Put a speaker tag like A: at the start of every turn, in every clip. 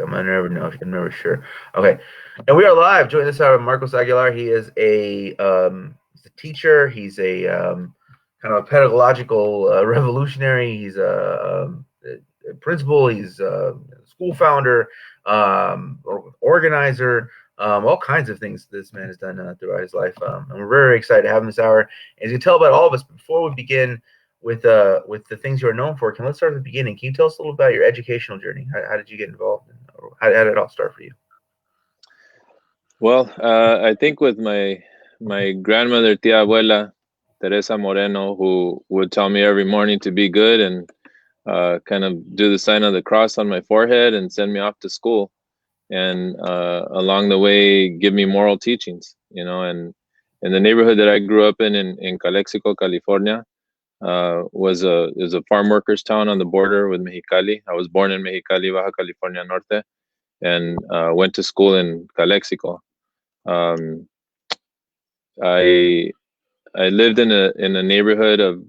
A: I never know. I'm never sure. Okay, and we are live. Join us hour Marcos Aguilar. He is he's a teacher. He's a kind of a pedagogical revolutionary. He's a principal. He's a school founder, organizer. All kinds of things this man has done throughout his life. And we're very excited to have him this hour. And as you can tell about all of us, before we begin with the things you are known for, let's start at the beginning. Can you tell us a little about your educational journey? How did you get involved? How did it all start for you?
B: Well, I think with my grandmother, Tia Abuela, Teresa Moreno, who would tell me every morning to be good and kind of do the sign of the cross on my forehead and send me off to school, and along the way give me moral teachings. And in the neighborhood that I grew up in Calexico, California, is a farm workers town on the border with Mexicali. I was born in Mexicali, Baja California Norte, and went to school in Calexico. Um, I I lived in a neighborhood of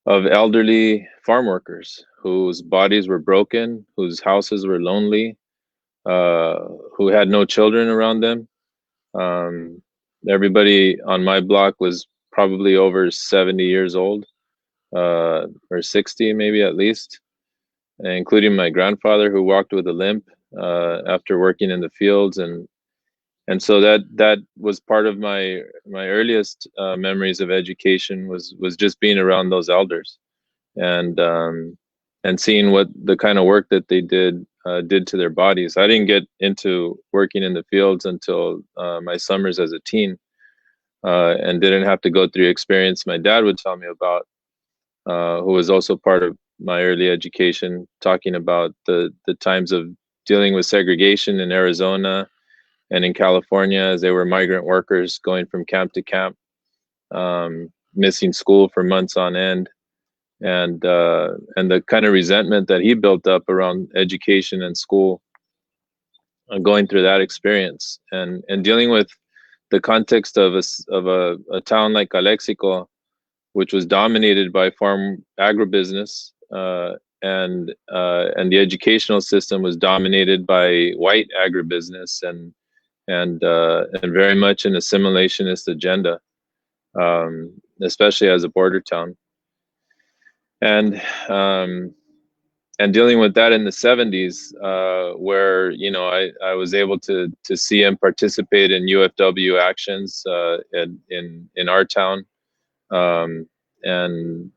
B: elderly farm workers whose bodies were broken, whose houses were lonely, uh, who had no children around them. Um, Everybody on my block was probably over 70 years old, or 60 maybe at least, including my grandfather who walked with a limp after working in the fields. And so that was part of my earliest memories of education, was just being around those elders, and seeing what the kind of work that they did to their bodies. I didn't get into working in the fields until my summers as a teen, and didn't have to go through experience my dad would tell me about, who was also part of my early education, talking about the times of dealing with segregation in Arizona and in California as they were migrant workers going from camp to camp, missing school for months on end, and the kind of resentment that he built up around education and school, going through that experience, and dealing with the context of a town like Calexico, which was dominated by farm agribusiness, and the educational system was dominated by white agribusiness, and very much an assimilationist agenda, especially as a border town, and um, and dealing with that in the 70s, where I was able to see and participate in UFW actions in our town, um, and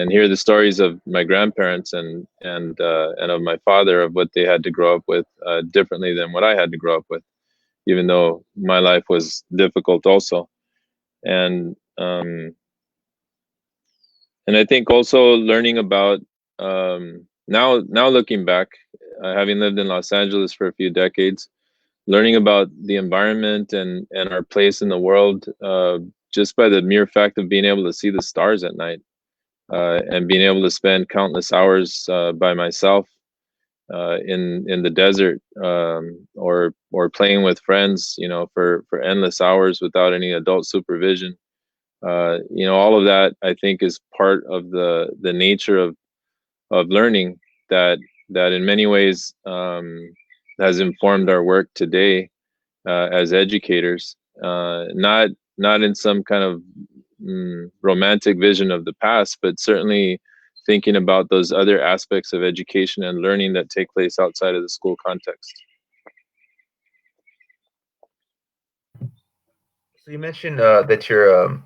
B: hear the stories of my grandparents and of my father, of what they had to grow up with, differently than what I had to grow up with, even though my life was difficult also. And and I think also learning about, now looking back, having lived in Los Angeles for a few decades, learning about the environment and our place in the world, just by the mere fact of being able to see the stars at night, and being able to spend countless hours by myself in the desert, or playing with friends, for endless hours without any adult supervision. All of that, I think, is part of the nature of learning, that in many ways, has informed our work today, as educators. Not in some kind of romantic vision of the past, but certainly thinking about those other aspects of education and learning that take place outside of the school context.
A: So you mentioned that your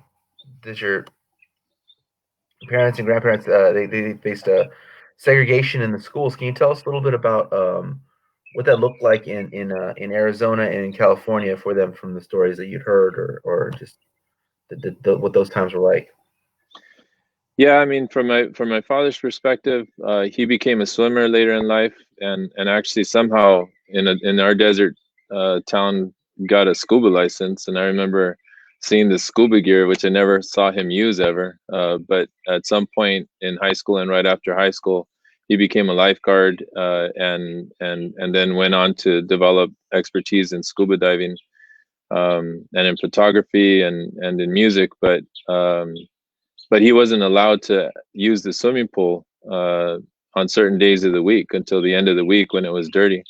A: parents and grandparents they faced segregation in the schools. Can you tell us a little bit about what that looked like in Arizona and in California for them, from the stories that you'd heard, or just what those times were like?
B: Yeah, I mean, from my father's perspective, he became a swimmer later in life, and actually somehow in our desert town got a scuba license. And I remember seeing the scuba gear, which I never saw him use ever. But at some point in high school and right after high school, he became a lifeguard, and then went on to develop expertise in scuba diving, and in photography and in music, but he wasn't allowed to use the swimming pool on certain days of the week until the end of the week when it was dirty.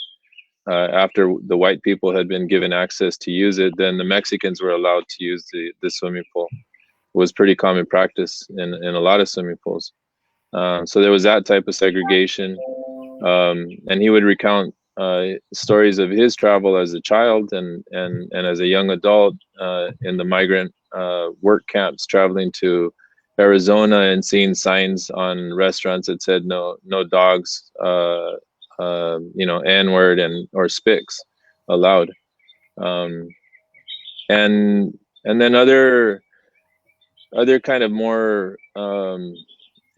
B: After the white people had been given access to use it, then the Mexicans were allowed to use the swimming pool. It was pretty common practice in a lot of swimming pools. So there was that type of segregation. And he would recount stories of his travel as a child and as a young adult in the migrant work camps, traveling to Arizona and seeing signs on restaurants that said no dogs, N-word and or spics allowed. Um, and then other kind of more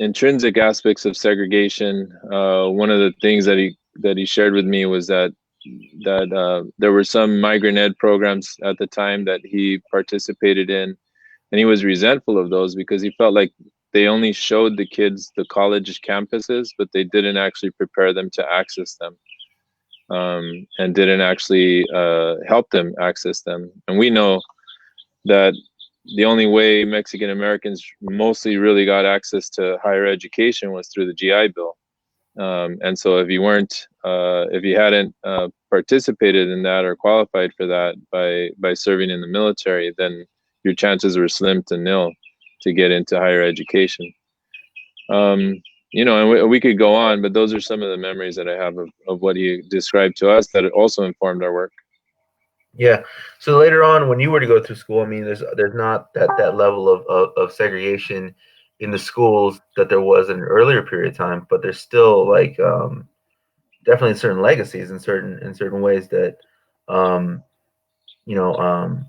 B: intrinsic aspects of segregation. One of the things that he shared with me was that there were some migrant ed programs at the time that he participated in, and he was resentful of those because he felt like they only showed the kids the college campuses, but they didn't actually prepare them to access them, and didn't actually help them access them. And we know that the only way Mexican Americans mostly really got access to higher education was through the GI Bill. And so if you hadn't participated in that or qualified for that by serving in the military, then your chances were slim to nil to get into higher education. And we could go on, but those are some of the memories that I have of what he described to us that also informed our work.
A: Yeah. So later on, when you were to go through school, I mean, there's not that level of segregation in the schools that there was in an earlier period of time, but there's still like definitely certain legacies in certain ways that um, you know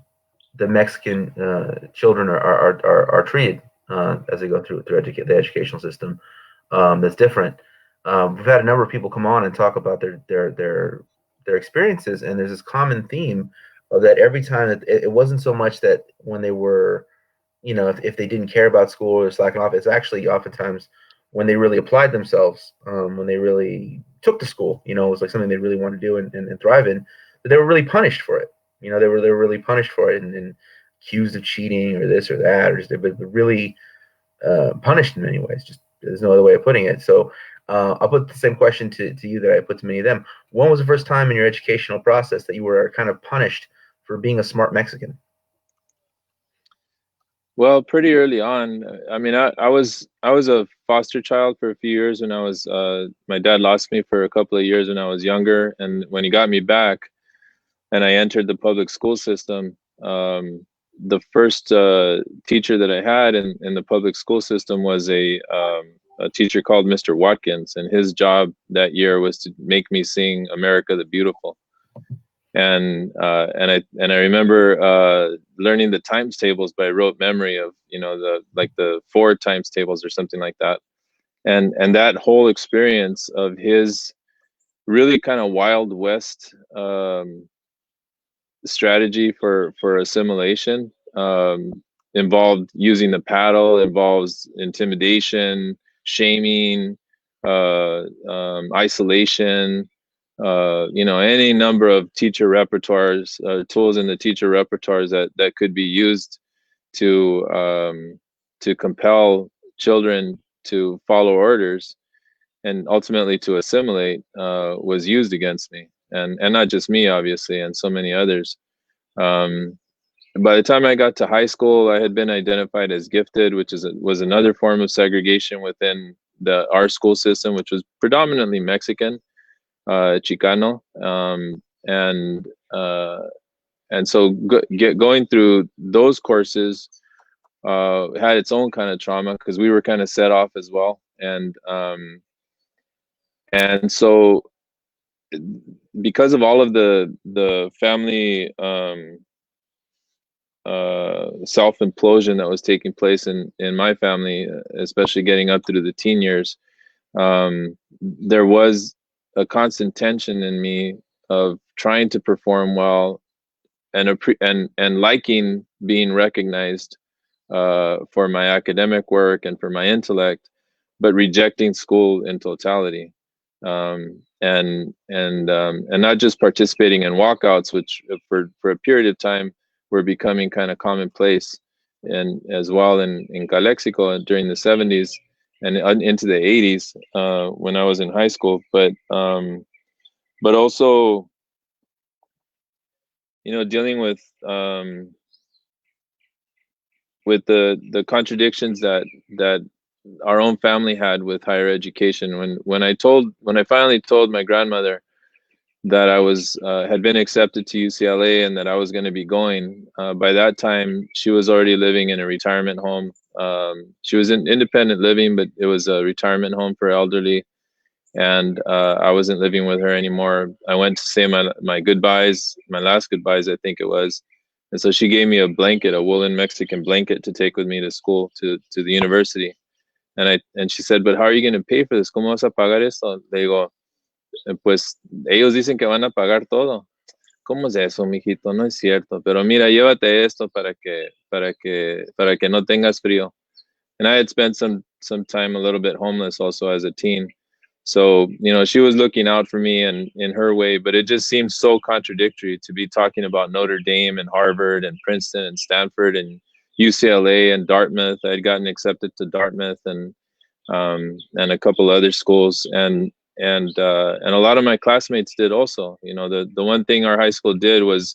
A: the Mexican children are treated as they go through the educational system. That's different. We've had a number of people come on and talk about their experiences, and there's this common theme of that every time that it wasn't so much that when they were, if they didn't care about school or slacking off, it's actually oftentimes when they really applied themselves, when they really took to school, it was like something they really wanted to do and thrive in, but they were really punished for it. They were really punished for it and accused of cheating or this or that, or just they've been really punished in many ways. Just there's no other way of putting it. So I'll put the same question to you that I put to many of them. When was the first time in your educational process that you were kind of punished for being a smart Mexican?
B: Well, pretty early on. I mean, I was a foster child for a few years when I was my dad lost me for a couple of years when I was younger, and when he got me back and I entered the public school system, the first teacher that I had in the public school system was a teacher called Mr. Watkins, and his job that year was to make me sing "America the Beautiful." And I remember learning the times tables by rote memory of the four times tables or something like that, and that whole experience of his really kind of wild west strategy for assimilation, involved using the paddle, involves intimidation, shaming, isolation, any number of teacher repertoires, tools in the teacher repertoires that could be used to compel children to follow orders and ultimately to assimilate, was used against me, and not just me, obviously, and so many others. Um, by the time I got to high school, I had been identified as gifted, which was another form of segregation within our school system, which was predominantly Mexican, Chicano, and so going through those courses had its own kind of trauma because we were kind of set off as well, and so because of all of the family self implosion that was taking place in my family, especially getting up through the teen years, there was a constant tension in me of trying to perform well and liking being recognized for my academic work and for my intellect, but rejecting school in totality, and not just participating in walkouts, which for a period of time were becoming kind of commonplace, and as well in Calexico during the 70s. and into the 80s when I was in high school. But also, dealing with the contradictions that our own family had with higher education. When I finally told my grandmother that I was had been accepted to UCLA and that I was going to be going. By that time, she was already living in a retirement home. She was in independent living, but it was a retirement home for elderly, and I wasn't living with her anymore. I went to say my goodbyes, my last goodbyes, I think it was. And so she gave me a blanket, a woolen Mexican blanket, to take with me to school, to the university. And she said, "But how are you going to pay for this? ¿Cómo vas a pagar esto?" Le digo, pues ellos dicen que van a pagar todo. ¿Cómo es eso, mijito? No es cierto. Pero mira, llévate esto para que no tengas frío. And I had spent some time a little bit homeless also as a teen. So, she was looking out for me and in her way, but it just seemed so contradictory to be talking about Notre Dame and Harvard and Princeton and Stanford and UCLA and Dartmouth. I had gotten accepted to Dartmouth and a couple other schools, and a lot of my classmates did also. The one thing our high school did was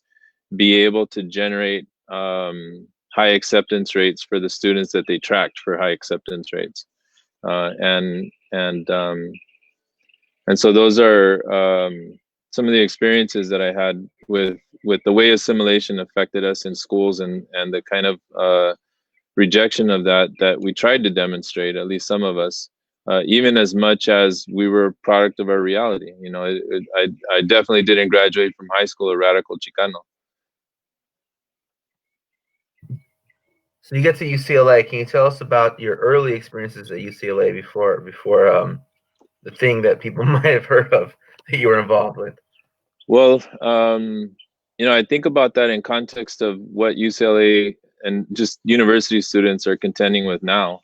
B: be able to generate high acceptance rates for the students that they tracked for high acceptance rates, and so those are some of the experiences that I had with the way assimilation affected us in schools, and the kind of rejection of that we tried to demonstrate, at least some of us, even as much as we were a product of our reality. I definitely didn't graduate from high school a radical Chicano.
A: So you get to UCLA. Can you tell us about your early experiences at UCLA before the thing that people might have heard of that you were involved with?
B: Well, I think about that in context of what UCLA and just university students are contending with now.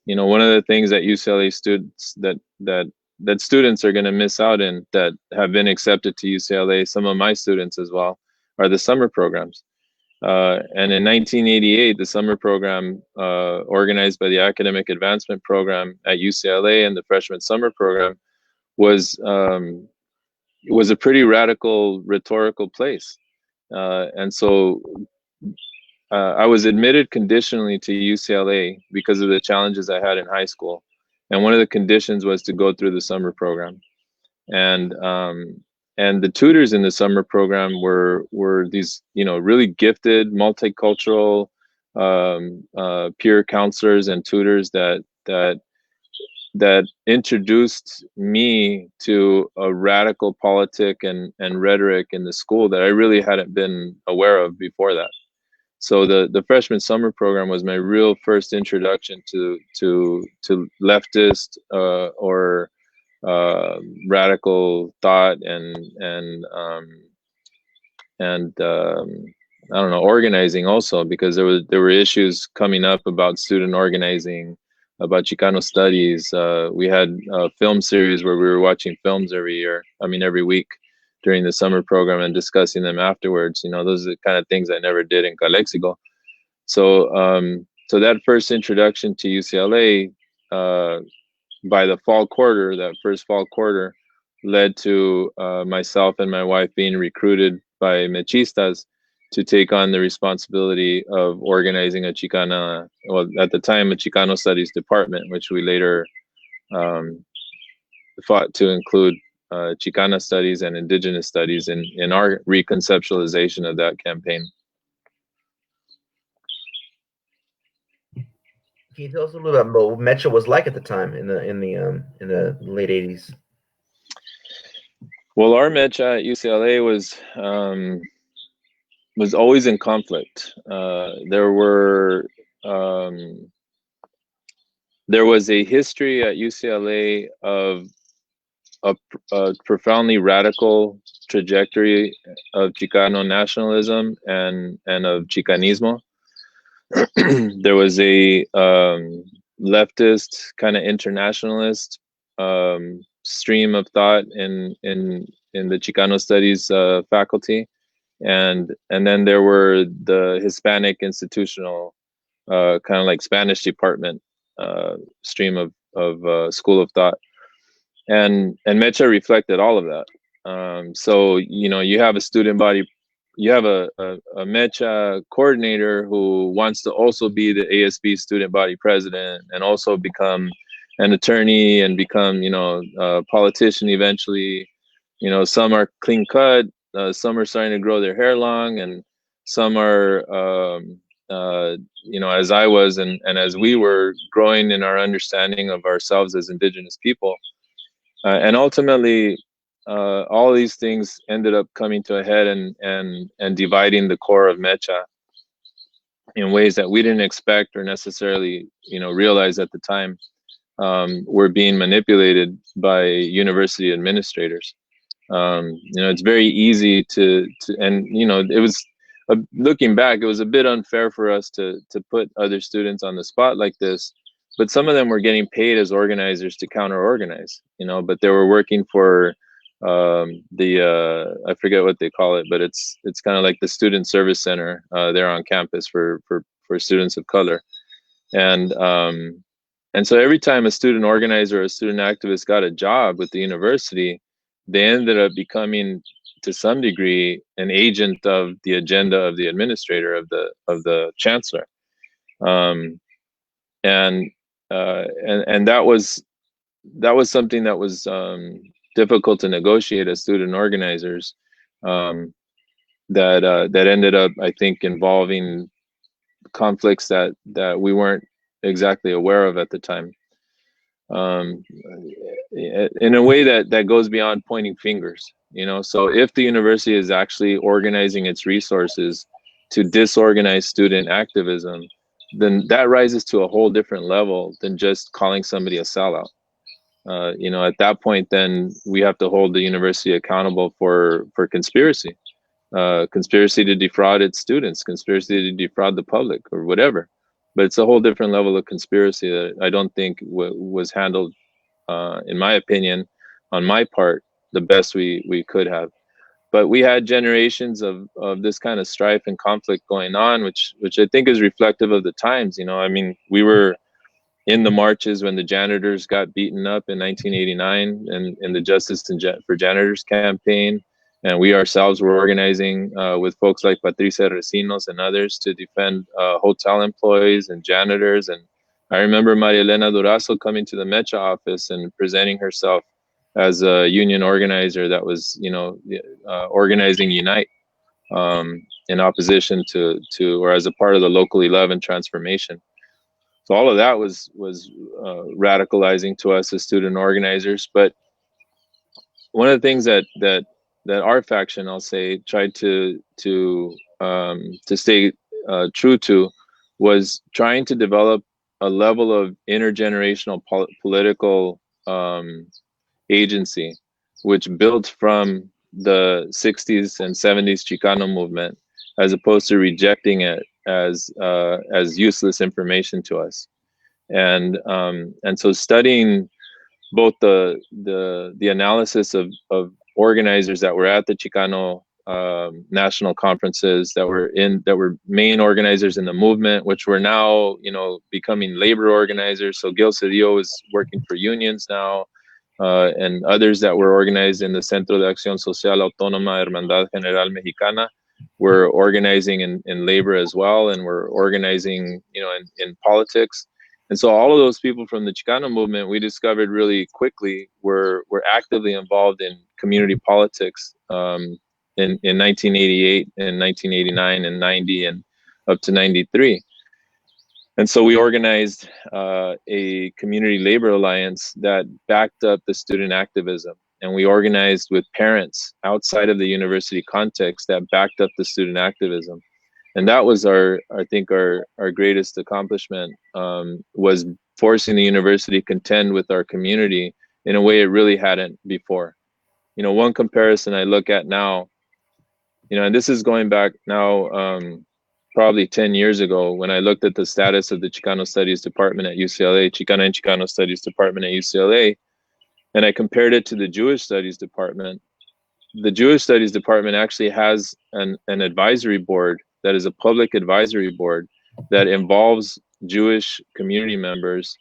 B: One of the things that UCLA students that students are going to miss out in, that have been accepted to UCLA, some of my students as well, are the summer programs. And in 1988, the summer program organized by the Academic Advancement Program at UCLA and the freshman summer program was a pretty radical rhetorical place. And so I was admitted conditionally to UCLA because of the challenges I had in high school. And one of the conditions was to go through the summer program. And the tutors in the summer program were these, really gifted, multicultural peer counselors and tutors that introduced me to a radical politic and rhetoric in the school that I really hadn't been aware of before that. So the freshman summer program was my real first introduction to leftist or radical thought and I don't know, organizing also, because there were issues coming up about student organizing, about Chicano studies. We had a film series where we were watching films every week during the summer program and discussing them afterwards. Those are the kind of things I never did in Calexico. So that first introduction to UCLA, by the fall quarter, that first fall quarter, led to myself and my wife being recruited by Mechistas to take on the responsibility of organizing a Chicana, well, at the time, a Chicano Studies department, which we later fought to include Chicana Studies and Indigenous Studies in our reconceptualization of that campaign.
A: Can you tell us a little bit about what Metro was like at the time in the late '80s?
B: Well, our Mecha at UCLA was always in conflict. There was a history at UCLA of a profoundly radical trajectory of Chicano nationalism and of Chicanismo. There was a leftist kind of internationalist stream of thought in the Chicano studies faculty, and then there were the Hispanic institutional kind of like Spanish department stream school of thought, and Mecha reflected all of that. So you have a student body, you have a Mecha coordinator who wants to also be the ASB student body president and also become an attorney and become a politician eventually. Some are clean cut, some are starting to grow their hair long, and some are as I was and as we were growing in our understanding of ourselves as indigenous people. And ultimately, all these things ended up coming to a head and dividing the core of Mecha in ways that we didn't expect or necessarily realize at the time. Were being manipulated by university administrators. It's very easy and it was looking back, it was a bit unfair for us to put other students on the spot like this, but some of them were getting paid as organizers to counter organize, but they were working for I forget what they call it, but it's kind of like the student service center there on campus for students of color. And so every time a student organizer or a student activist got a job with the university, they ended up becoming, to some degree, an agent of the agenda of the administrator, of the chancellor. Um, and that was something that was difficult to negotiate as student organizers. That ended up, I think, involving conflicts that we weren't exactly aware of at the time, in a way that goes beyond pointing fingers. So if the university is actually organizing its resources to disorganize student activism, then that rises to a whole different level than just calling somebody a sellout. At that point, then we have to hold the university accountable for conspiracy, conspiracy to defraud its students, conspiracy to defraud the public, or whatever. But it's a whole different level of conspiracy that I don't think was handled, in my opinion, on my part, the best we could have. But we had generations of this kind of strife and conflict going on, which I think is reflective of the times. I mean, we were in the marches when the janitors got beaten up in 1989 and in the Justice for Janitors campaign. And we ourselves were organizing with folks like Patricia Recinos and others to defend hotel employees and janitors. And I remember Maria Elena Durazo coming to the Mecha office and presenting herself as a union organizer that was, organizing Unite, in opposition to or as a part of the Local 11 transformation. So all of that was radicalizing to us as student organizers. But one of the things that our faction, I'll say, tried to stay true to was trying to develop a level of intergenerational political agency, which built from the 60s and 70s Chicano movement, as opposed to rejecting it as useless information to us. And so studying both the analysis of organizers that were at the Chicano national conferences, that were main organizers in the movement, which were now becoming labor organizers. So Gil Cedillo is working for unions now, and others that were organized in the Centro de Acción Social Autónoma Hermandad General Mexicana were organizing in labor as well, and were organizing in politics. And so all of those people from the Chicano movement, we discovered really quickly, were actively involved in community politics in 1988 and 1989 and 90 and up to 93. And so we organized a community labor alliance that backed up the student activism. And we organized with parents outside of the university context that backed up the student activism. And that was I think our greatest accomplishment, was forcing the university to contend with our community in a way it really hadn't before. One comparison I look at now, and this is going back now, probably 10 years ago, when I looked at the status of the Chicano Studies Department at UCLA, Chicana and Chicano Studies Department at UCLA, and I compared it to the Jewish Studies Department. The Jewish Studies Department actually has an advisory board that is a public advisory board that involves Jewish community members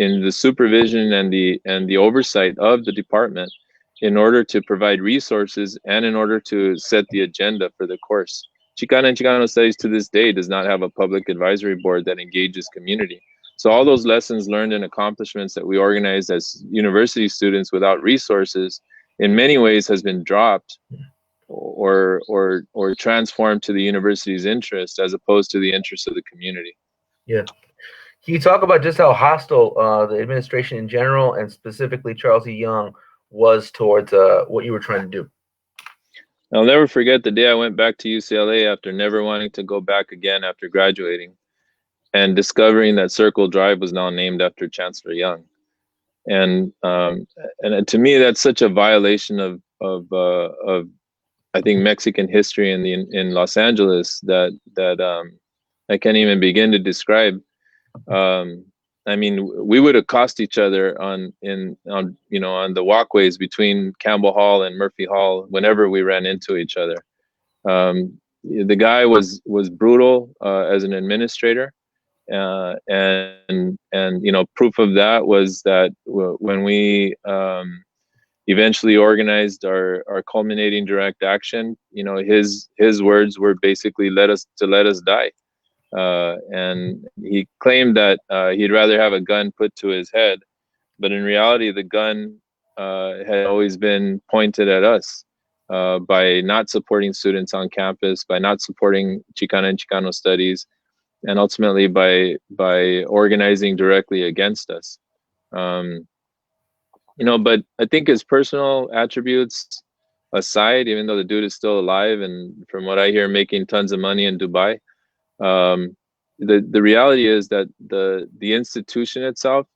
B: in the supervision and the oversight of the department in order to provide resources and in order to set the agenda for the course. Chicana and Chicano Studies to this day does not have a public advisory board that engages community. So all those lessons learned and accomplishments that we organized as university students without resources in many ways has been dropped or transformed to the university's interest as opposed to the interest of the community.
A: Yeah. Can you talk about just how hostile the administration in general and specifically Charles E. Young was towards what you were trying to do?
B: I'll never forget the day I went back to UCLA after never wanting to go back again after graduating and discovering that Circle Drive was now named after Chancellor Young. And to me, that's such a violation of I think Mexican history in Los Angeles that I can't even begin to describe. Um, I mean, we would accost each other on the walkways between Campbell Hall and Murphy Hall whenever we ran into each other. The guy was brutal as an administrator, and proof of that was that when we eventually organized our culminating direct action, his words were basically let us die. And he claimed that he'd rather have a gun put to his head, but in reality, the gun had always been pointed at us by not supporting students on campus, by not supporting Chicana and Chicano studies, and ultimately by organizing directly against us. Um, but I think his personal attributes aside, even though the dude is still alive and from what I hear, making tons of money in Dubai, um, the reality is that the institution itself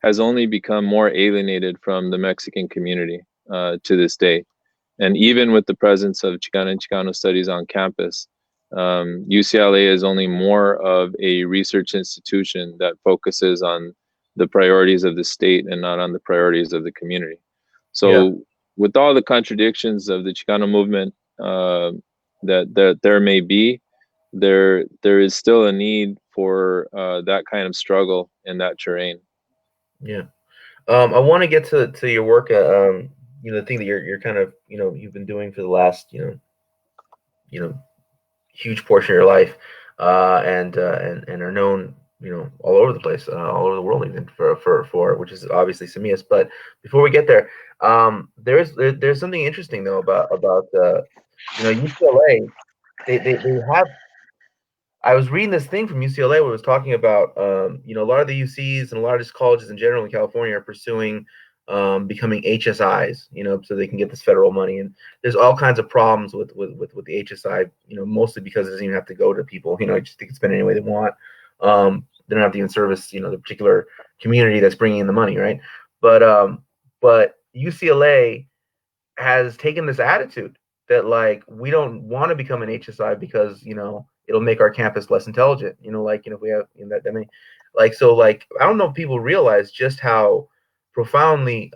B: has only become more alienated from the Mexican community to this day. And even with the presence of Chicana and Chicano studies on campus, UCLA is only more of a research institution that focuses on the priorities of the state and not on the priorities of the community.
A: Yeah,
B: So, with all the contradictions of the Chicano movement that there may be, there is still a need for that kind of struggle in that terrain.
A: yeah. I want to get to your work. The thing that you're kind of you've been doing for the last you know huge portion of your life, and are known all over the place, all over the world, even for which is obviously Samias. But before we get there, there's something interesting though about UCLA. They have I was reading this thing from UCLA where it was talking about, a lot of the UCs and a lot of these colleges in general in California are pursuing becoming HSIs, so they can get this federal money. And there's all kinds of problems with the HSI, mostly because it doesn't even have to go to people, just they can spend it any way they want. They don't have to even service, the particular community that's bringing in the money, right? But UCLA has taken this attitude that like we don't want to become an HSI because it'll make our campus less intelligent. If we have that many, like I don't know if people realize just how profoundly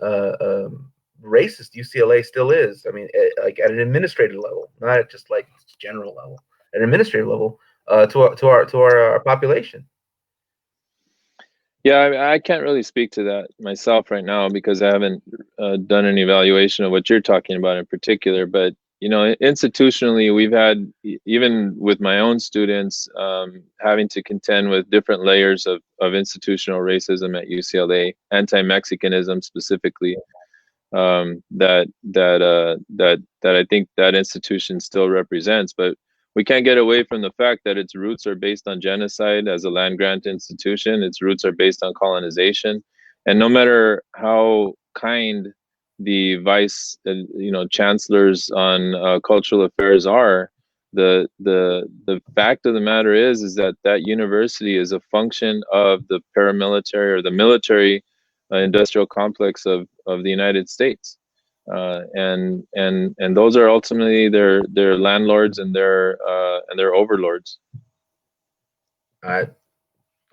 A: racist UCLA still is. I mean, like at an administrative level, not just like general level, at an administrative level, to our population.
B: Yeah, I can't really speak to that myself right now because I haven't done an evaluation of what you're talking about in particular. But institutionally, we've had even with my own students having to contend with different layers of institutional racism at UCLA, anti-Mexicanism specifically, that I think that institution still represents. But we can't get away from the fact that its roots are based on genocide as a land grant institution. Its roots are based on colonization, and no matter how kind the vice, chancellors on cultural affairs are, the fact of the matter is that that university is a function of the paramilitary or the military industrial complex of the United States, and those are ultimately their landlords and their overlords.
A: I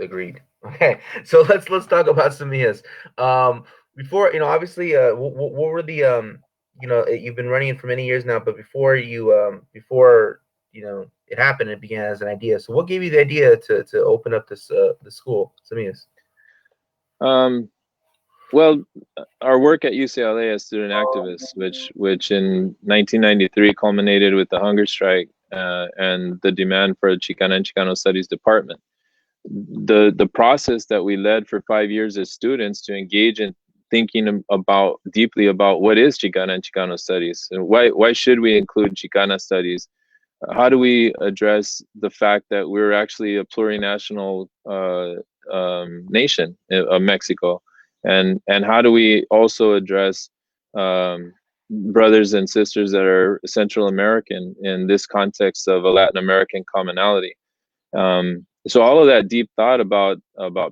A: agreed. Okay, so let's talk about Samias. Um, Before obviously, what were the you've been running it for many years now, but before it happened, it began as an idea. So what gave you the idea to open up this the school, Samias?
B: Um, well, our work at UCLA as student activists, which in 1993 culminated with the hunger strike and the demand for a Chicana and Chicano Studies department. The process that we led for 5 years as students to engage in thinking about deeply about what is Chicana and Chicano Studies and why should we include Chicana studies, how do we address the fact that we're actually a plurinational nation of Mexico, and how do we also address um, brothers and sisters that are Central American in this context of a Latin American commonality. So all of that deep thought about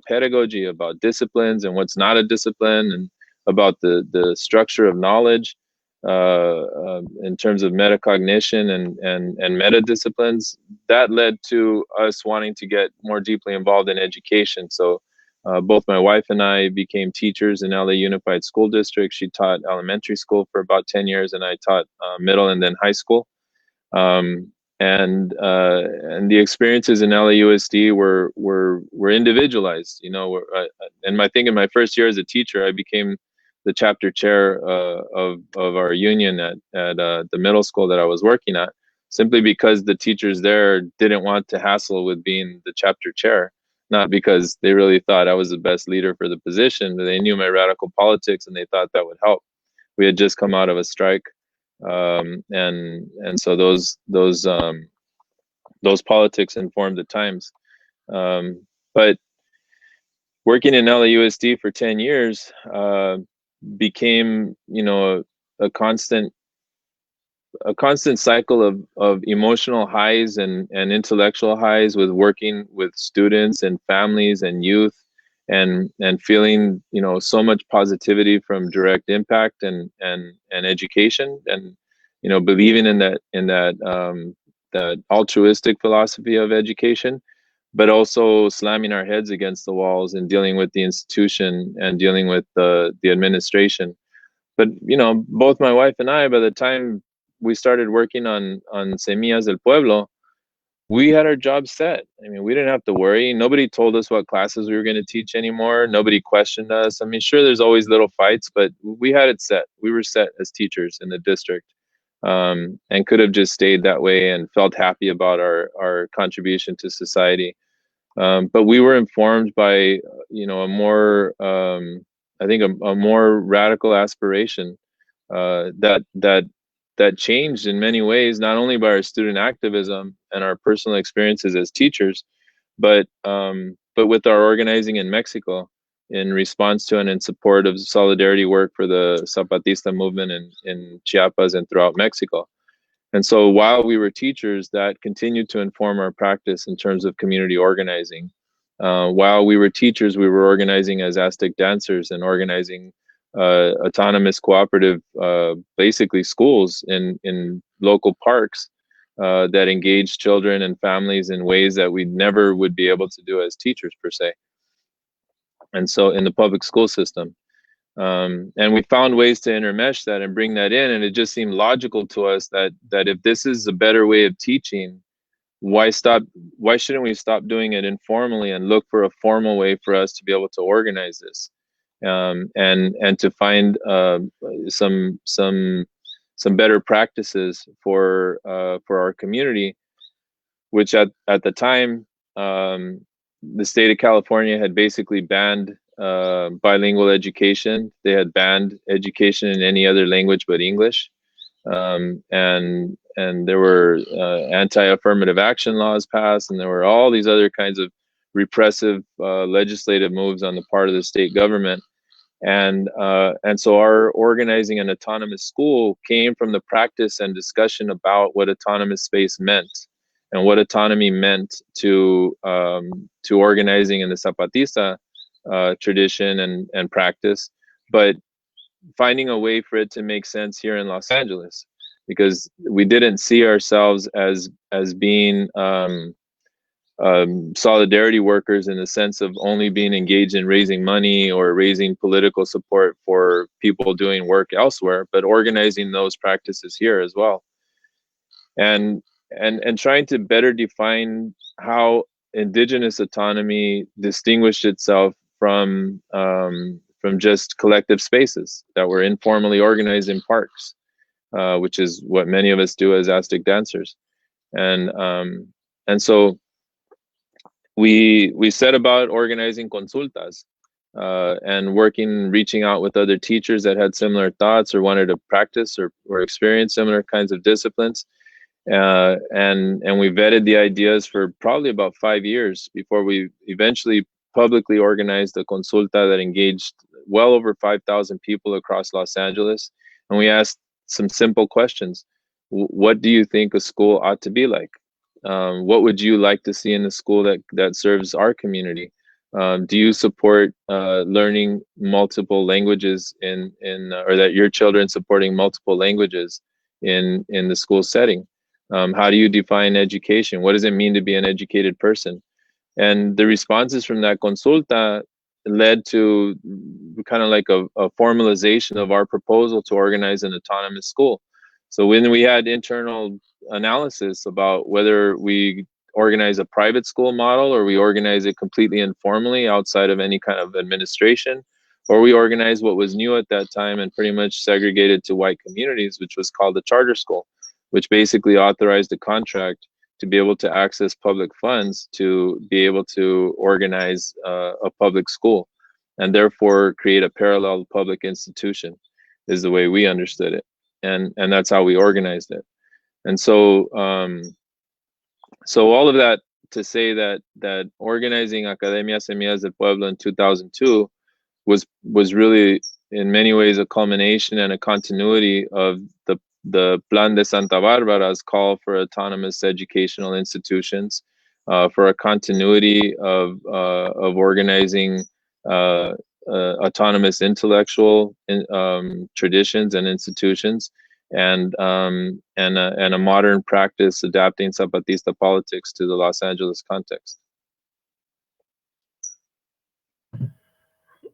B: pedagogy, about disciplines and what's not a discipline, and about the structure of knowledge in terms of metacognition and meta disciplines, that led to us wanting to get more deeply involved in education. So both my wife and I became teachers in LA Unified School District. She taught elementary school for about 10 years, and I taught middle and then high school. Um, and the experiences in LAUSD were individualized. You know, and I think in my first year as a teacher, I became the chapter chair of our union at the middle school that I was working at, simply because the teachers there didn't want to hassle with being the chapter chair, not because they really thought I was the best leader for the position. They knew my radical politics and they thought that would help. We had just come out of a strike, and so those politics informed the times. But working in LAUSD for 10 years became, you know, a constant a constant cycle of emotional highs and intellectual highs, with working with students and families and youth, and feeling, you know, so much positivity from direct impact and education, and, you know, believing in that altruistic philosophy of education, but also slamming our heads against the walls and dealing with the institution and dealing with the administration. But, you know, both my wife and I, by the time we started working on Semillas del Pueblo, we had our job set. I mean, we didn't have to worry. Nobody told us what classes we were going to teach anymore. Nobody questioned us. I mean, sure, there's always little fights, but we had it set. We were set as teachers in the district, and could have just stayed that way and felt happy about our contribution to society. But we were informed by, you know, a more, I think, a more radical aspiration that changed in many ways, not only by our student activism and our personal experiences as teachers, but with our organizing in Mexico in response to and in support of solidarity work for the Zapatista movement in Chiapas and throughout Mexico. And so while we were teachers, that continued to inform our practice in terms of community organizing. While we were teachers, we were organizing as Aztec dancers and organizing autonomous cooperative, basically schools in local parks that engaged children and families in ways that we never would be able to do as teachers per se. And so in the public school system. And we found ways to intermesh that and bring that in, and it just seemed logical to us that if this is a better way of teaching, why stop? Why shouldn't we stop doing it informally and look for a formal way for us to be able to organize this, and to find some better practices for our community, which at the time, the state of California had basically banned bilingual education. They had banned education in any other language but English, and there were anti-affirmative action laws passed, and there were all these other kinds of repressive legislative moves on the part of the state government. And so our organizing an autonomous school came from the practice and discussion about what autonomous space meant and what autonomy meant to organizing in the Zapatista tradition and practice, but finding a way for it to make sense here in Los Angeles, because we didn't see ourselves as being solidarity workers in the sense of only being engaged in raising money or raising political support for people doing work elsewhere, but organizing those practices here as well, and and trying to better define how indigenous autonomy distinguished itself from just collective spaces that were informally organized in parks, which is what many of us do as Aztec dancers. And so we set about organizing consultas, and reaching out with other teachers that had similar thoughts or wanted to practice or experience similar kinds of disciplines. And we vetted the ideas for probably about 5 years before we eventually publicly organized a consulta that engaged well over 5,000 people across Los Angeles. And we asked some simple questions. What do you think a school ought to be like? What would you like to see in a school that serves our community? Do you support learning multiple languages or that your children supporting multiple languages in the school setting? How do you define education? What does it mean to be an educated person? And the responses from that consulta led to kind of like a formalization of our proposal to organize an autonomous school. So when we had internal analysis about whether we organize a private school model or we organize it completely informally outside of any kind of administration, or we organize what was new at that time and pretty much segregated to white communities, which was called the charter school, which basically authorized a contract to be able to access public funds to be able to organize a public school and therefore create a parallel public institution, is the way we understood it. And that's how we organized it. And so all of that to say that organizing Academia Semillas del Pueblo in 2002 was really in many ways a culmination and a continuity of the Plan de Santa Barbara's call for autonomous educational institutions, for a continuity of organizing autonomous intellectual traditions and institutions, and a modern practice adapting Zapatista politics to the Los Angeles context.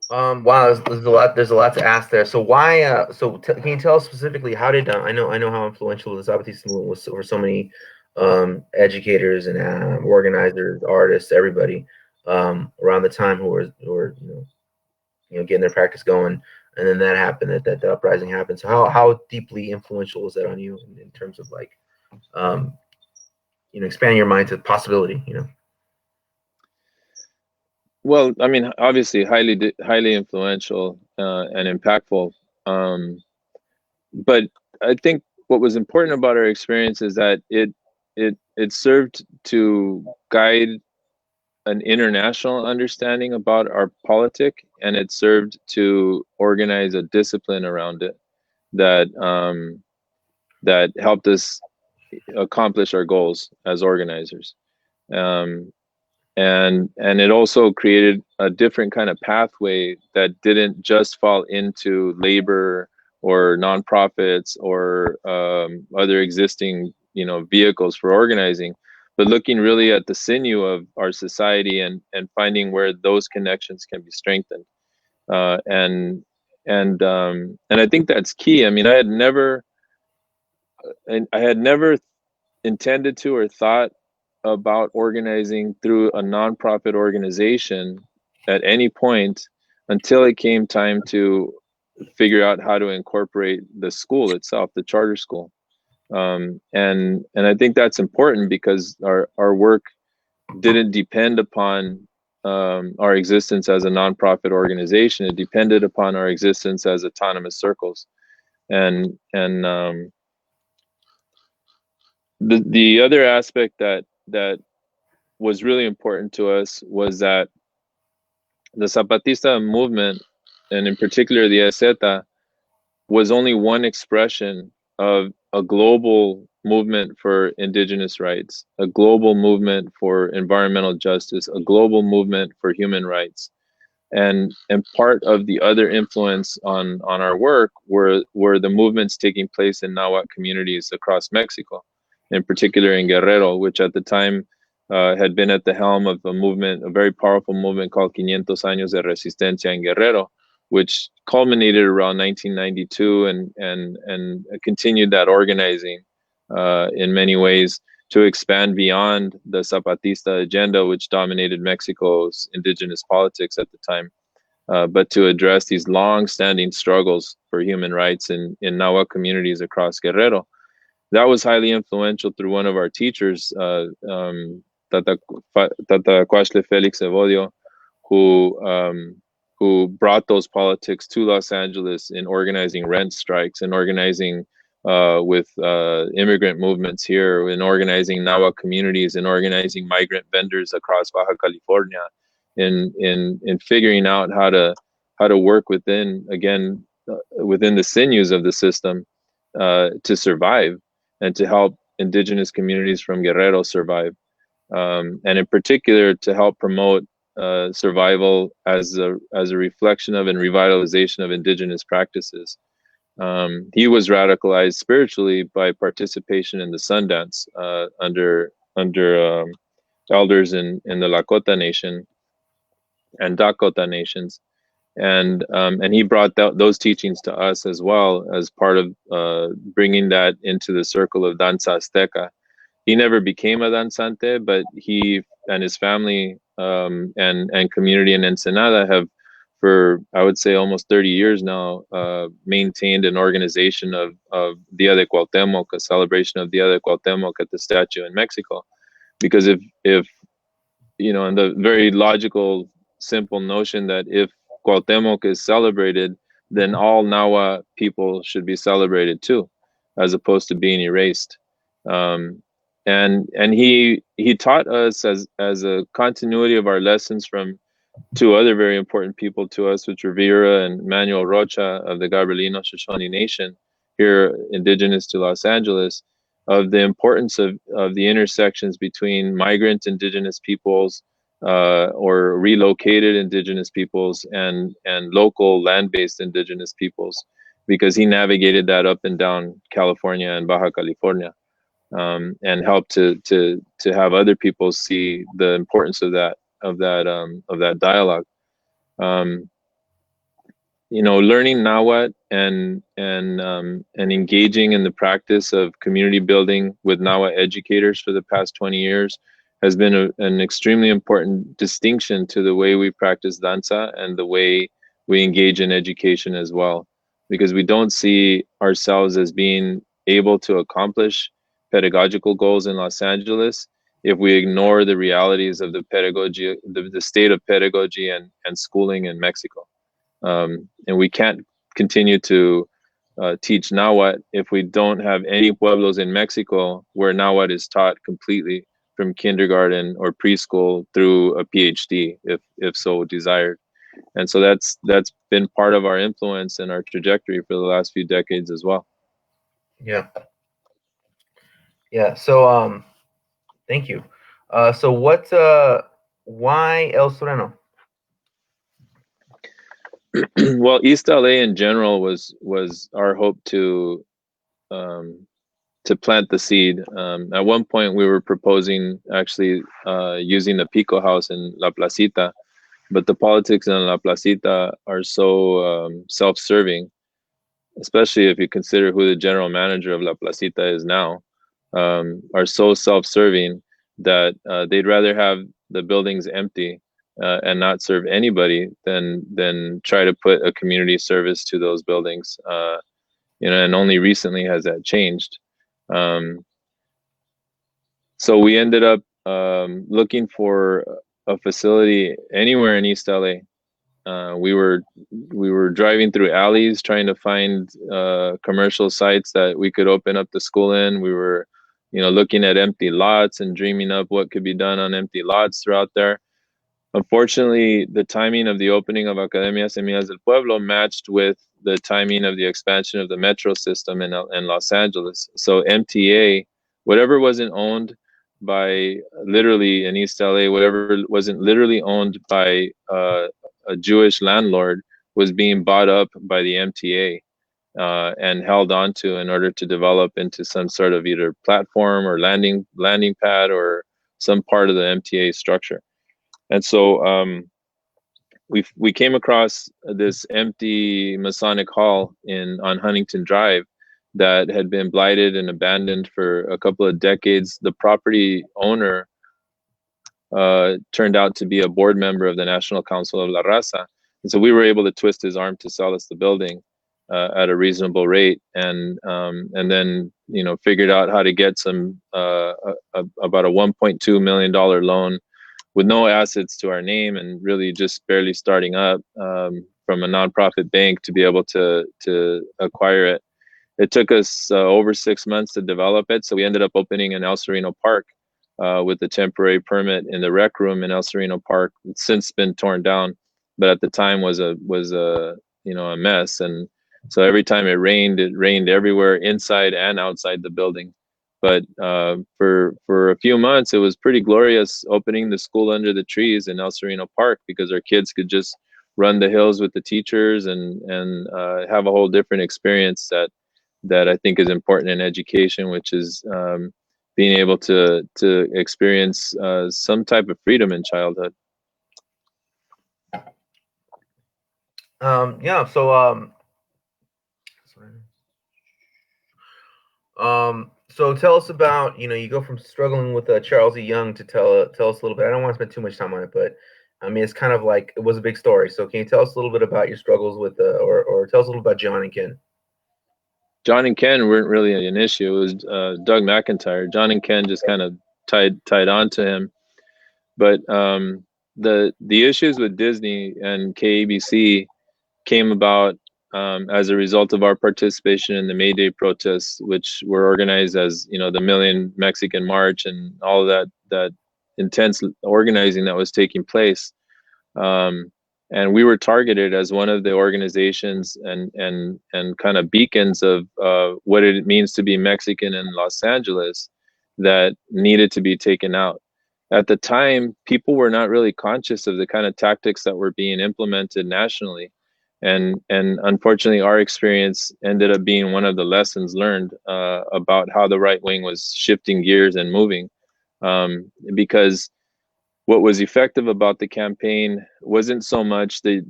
A: Wow, there's a lot. There's a lot to ask there. So why? Can you tell us specifically how did I know how influential the Zapatista movement was for so many educators and organizers, artists, everybody around the time who were getting their practice going, and then that happened. That the uprising happened. So how deeply influential was that on you in terms of like um, expanding your mind to possibility?
B: Well, I mean, obviously, highly influential and impactful. But I think what was important about our experience is that it served to guide an international understanding about our politic, and it served to organize a discipline around it that that helped us accomplish our goals as organizers. Um, and it also created a different kind of pathway that didn't just fall into labor or nonprofits or other existing vehicles for organizing, but looking really at the sinew of our society and finding where those connections can be strengthened. uh, and and I think that's key. I mean, I had never intended to or thought about organizing through a nonprofit organization at any point until it came time to figure out how to incorporate the school itself, the charter school. And I think that's important because our work didn't depend upon our existence as a nonprofit organization. It depended upon our existence as autonomous circles. And the other aspect that was really important to us was that the Zapatista movement, and in particular the EZ, was only one expression of a global movement for indigenous rights, a global movement for environmental justice, a global movement for human rights. And part of the other influence on our work were the movements taking place in Nahuatl communities across Mexico, in particular in Guerrero, which at the time had been at the helm of a very powerful movement called 500 Años de Resistencia en Guerrero, which culminated around 1992 and continued that organizing in many ways to expand beyond the Zapatista agenda, which dominated Mexico's indigenous politics at the time. but to address these long-standing struggles for human rights in Nahua communities across Guerrero. That was highly influential through one of our teachers, Tata, Tata Quashle Felix Evodio, who brought those politics to Los Angeles in organizing rent strikes and organizing with immigrant movements here, in organizing Nahua communities and organizing migrant vendors across Baja California, in figuring out how to work within, again, within the sinews of the system to survive and to help indigenous communities from Guerrero survive, and in particular to help promote survival as a reflection of and revitalization of indigenous practices. He was radicalized spiritually by participation in the Sundance under elders in the Lakota Nation and Dakota nations, and he brought those teachings to us as well as part of bringing that into the circle of danza azteca. He never became a danzante, but he and his family and community in Ensenada have, for I would say almost 30 years now, maintained an organization of Dia de Cuauhtémoc, a celebration of Dia de Cuauhtémoc at the statue in Mexico. Because if you know, and the very logical, simple notion that if Cuauhtémoc is celebrated, then all Nahua people should be celebrated too, as opposed to being erased. Um, and he taught us as a continuity of our lessons from two other very important people to us, which were Vera and Manuel Rocha of the Gabrielino Shoshone Nation, here indigenous to Los Angeles, of the importance of the intersections between migrant indigenous peoples or relocated indigenous peoples and local land-based indigenous peoples, because he navigated that up and down California and Baja California, and helped to have other people see the importance of that dialogue. Um, you know, learning Nahuatl and engaging in the practice of community building with Nahuatl educators for the past 20 years has been an extremely important distinction to the way we practice danza and the way we engage in education as well, because we don't see ourselves as being able to accomplish pedagogical goals in Los Angeles if we ignore the realities of the pedagogy, the state of pedagogy and schooling in Mexico. And we can't continue to teach Nahuatl if we don't have any pueblos in Mexico where Nahuatl is taught completely from kindergarten or preschool through a PhD, if so desired. And so that's been part of our influence and our trajectory for the last few decades as well.
A: Yeah. Yeah. So thank you. So what why El Sereno?
B: Well, East LA in general was our hope um, to plant the seed. At one point, we were proposing actually using the Pico House in La Placita, but the politics in La Placita are so self-serving, especially if you consider who the general manager of La Placita is now, are so self-serving that they'd rather have the buildings empty and not serve anybody than try to put a community service to those buildings. You know, and only recently has that changed. Um, so we ended up looking for a facility anywhere in East LA. We were driving through alleys trying to find commercial sites that we could open up the school in. We were, you know, looking at empty lots and dreaming up what could be done on empty lots throughout there. Unfortunately, the timing of the opening of Academia Semillas del Pueblo matched with the timing of the expansion of the metro system in Los Angeles. So MTA, whatever wasn't owned by literally in East LA, whatever wasn't literally owned by a Jewish landlord was being bought up by the MTA and held onto in order to develop into some sort of either platform or landing pad or some part of the MTA structure. And so we came across this empty Masonic Hall on Huntington Drive that had been blighted and abandoned for a couple of decades. The property owner turned out to be a board member of the National Council of La Raza. so we were able to twist his arm to sell us the building at a reasonable rate, and then figured out how to get some about a $1.2 million loan with no assets to our name, and really just barely starting up, from a nonprofit bank to be able to acquire it. It took us over 6 months to develop it, so we ended up opening in El Sereno Park with a temporary permit in the rec room in El Sereno Park. It's since been torn down, but at the time was a mess, and so every time it rained everywhere, inside and outside the building. But for a few months, it was pretty glorious opening the school under the trees in El Sereno Park, because our kids could just run the hills with the teachers and have a whole different experience that I think is important in education, which is being able to experience some type of freedom in childhood.
A: Yeah. So tell us about, you go from struggling with Charles E. Young to tell us a little bit. I don't want to spend too much time on it, but I mean, it's kind of like it was a big story. So can you tell us a little bit about your struggles with, or tell us a little about John and Ken?
B: John and Ken weren't really an issue. It was Doug McIntyre. John and Ken just kind of tied on to him. But the issues with Disney and KABC came about as a result of our participation in the May Day protests, which were organized as the Million Mexican March and all of that intense organizing that was taking place. And we were targeted as one of the organizations and kind of beacons of what it means to be Mexican in Los Angeles that needed to be taken out. At the time, people were not really conscious of the kind of tactics that were being implemented nationally. And unfortunately, our experience ended up being one of the lessons learned about how the right wing was shifting gears and moving. Because what was effective about the campaign wasn't so much the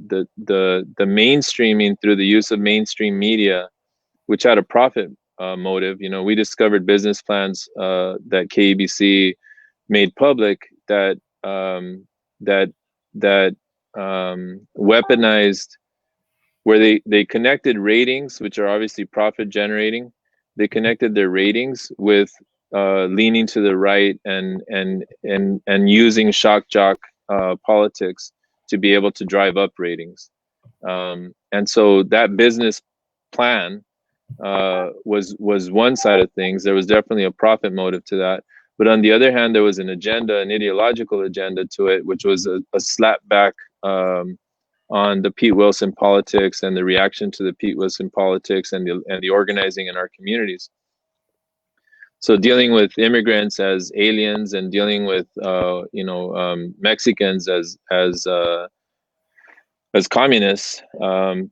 B: mainstreaming through the use of mainstream media, which had a profit motive. We discovered business plans that KABC made public that that weaponized, where they connected ratings, which are obviously profit generating. They connected their ratings with leaning to the right and using shock jock politics to be able to drive up ratings. And so that business plan was one side of things. There was definitely a profit motive to that. But on the other hand, there was an agenda, an ideological agenda to it, which was a slap back on the Pete Wilson politics and the reaction to the Pete Wilson politics and the organizing in our communities. So dealing with immigrants as aliens and dealing with Mexicans as communists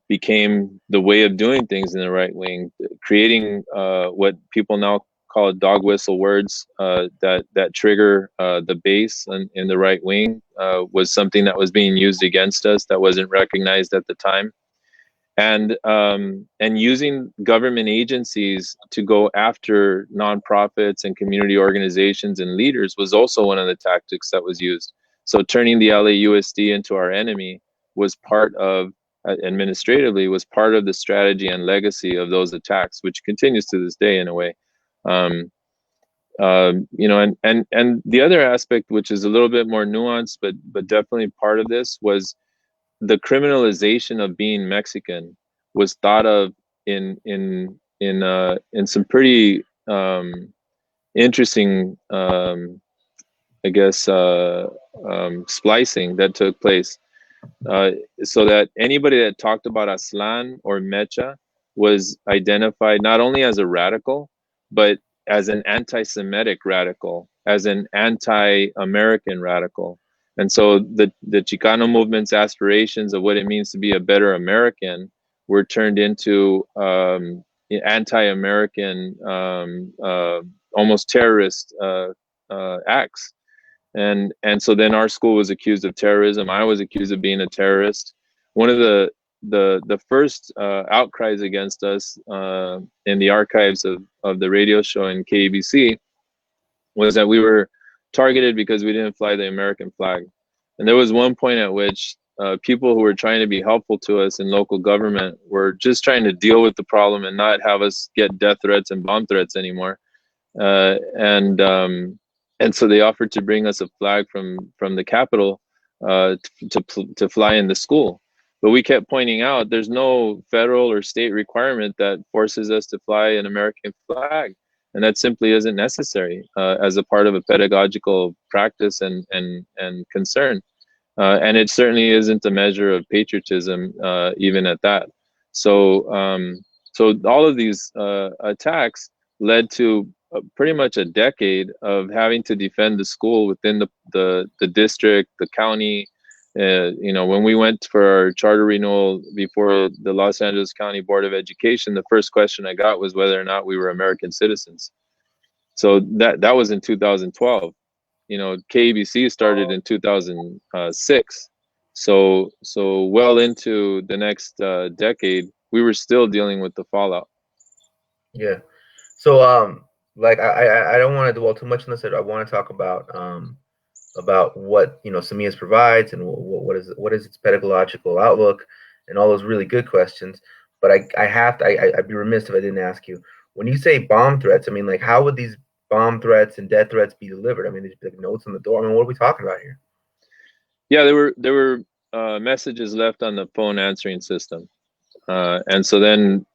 B: became the way of doing things in the right wing, creating what people now call dog whistle words that trigger the base in the right wing, was something that was being used against us that wasn't recognized at the time. And using government agencies to go after nonprofits and community organizations and leaders was also one of the tactics that was used. So turning the LAUSD into our enemy was part of, administratively, was part of the strategy and legacy of those attacks, which continues to this day in a way. And the other aspect, which is a little bit more nuanced, but definitely part of this, was the criminalization of being Mexican was thought of in some pretty interesting, I guess, splicing that took place. So that anybody that talked about Aslan or Mecha was identified not only as a radical, but as an anti-Semitic radical, as an anti-American radical. And so the Chicano movement's aspirations of what it means to be a better American were turned into anti-American, almost terrorist acts. And so then our school was accused of terrorism. I was accused of being a terrorist. One of the first outcries against us in the archives of the radio show in KABC was that we were targeted because we didn't fly the American flag. And there was one point at which people who were trying to be helpful to us in local government were just trying to deal with the problem and not have us get death threats and bomb threats anymore. uh, and um, and so they offered to bring us a flag from the Capitol to fly in the school. But we kept pointing out there's no federal or state requirement that forces us to fly an American flag, and that simply isn't necessary as a part of a pedagogical practice and concern. And it certainly isn't a measure of patriotism, even at that. So, so all of these attacks led to pretty much a decade of having to defend the school within the district, the county. You know, when we went for our charter renewal before the Los Angeles County Board of Education, the first question I got was whether or not we were American citizens. So that was in 2012. You know, KBC started in 2006. So well into the next decade, we were still dealing with the fallout.
A: Yeah. So, like I don't want to dwell too much on this. I want to talk about what Samias provides and what is its pedagogical outlook and all those really good questions. But I have to I'd be remiss if I didn't ask you, when you say bomb threats. I mean, like, how would these bomb threats and death threats be delivered? I mean, there's like notes on the door. I mean, what are we talking about here?
B: Yeah, there were messages left on the phone answering system. And so then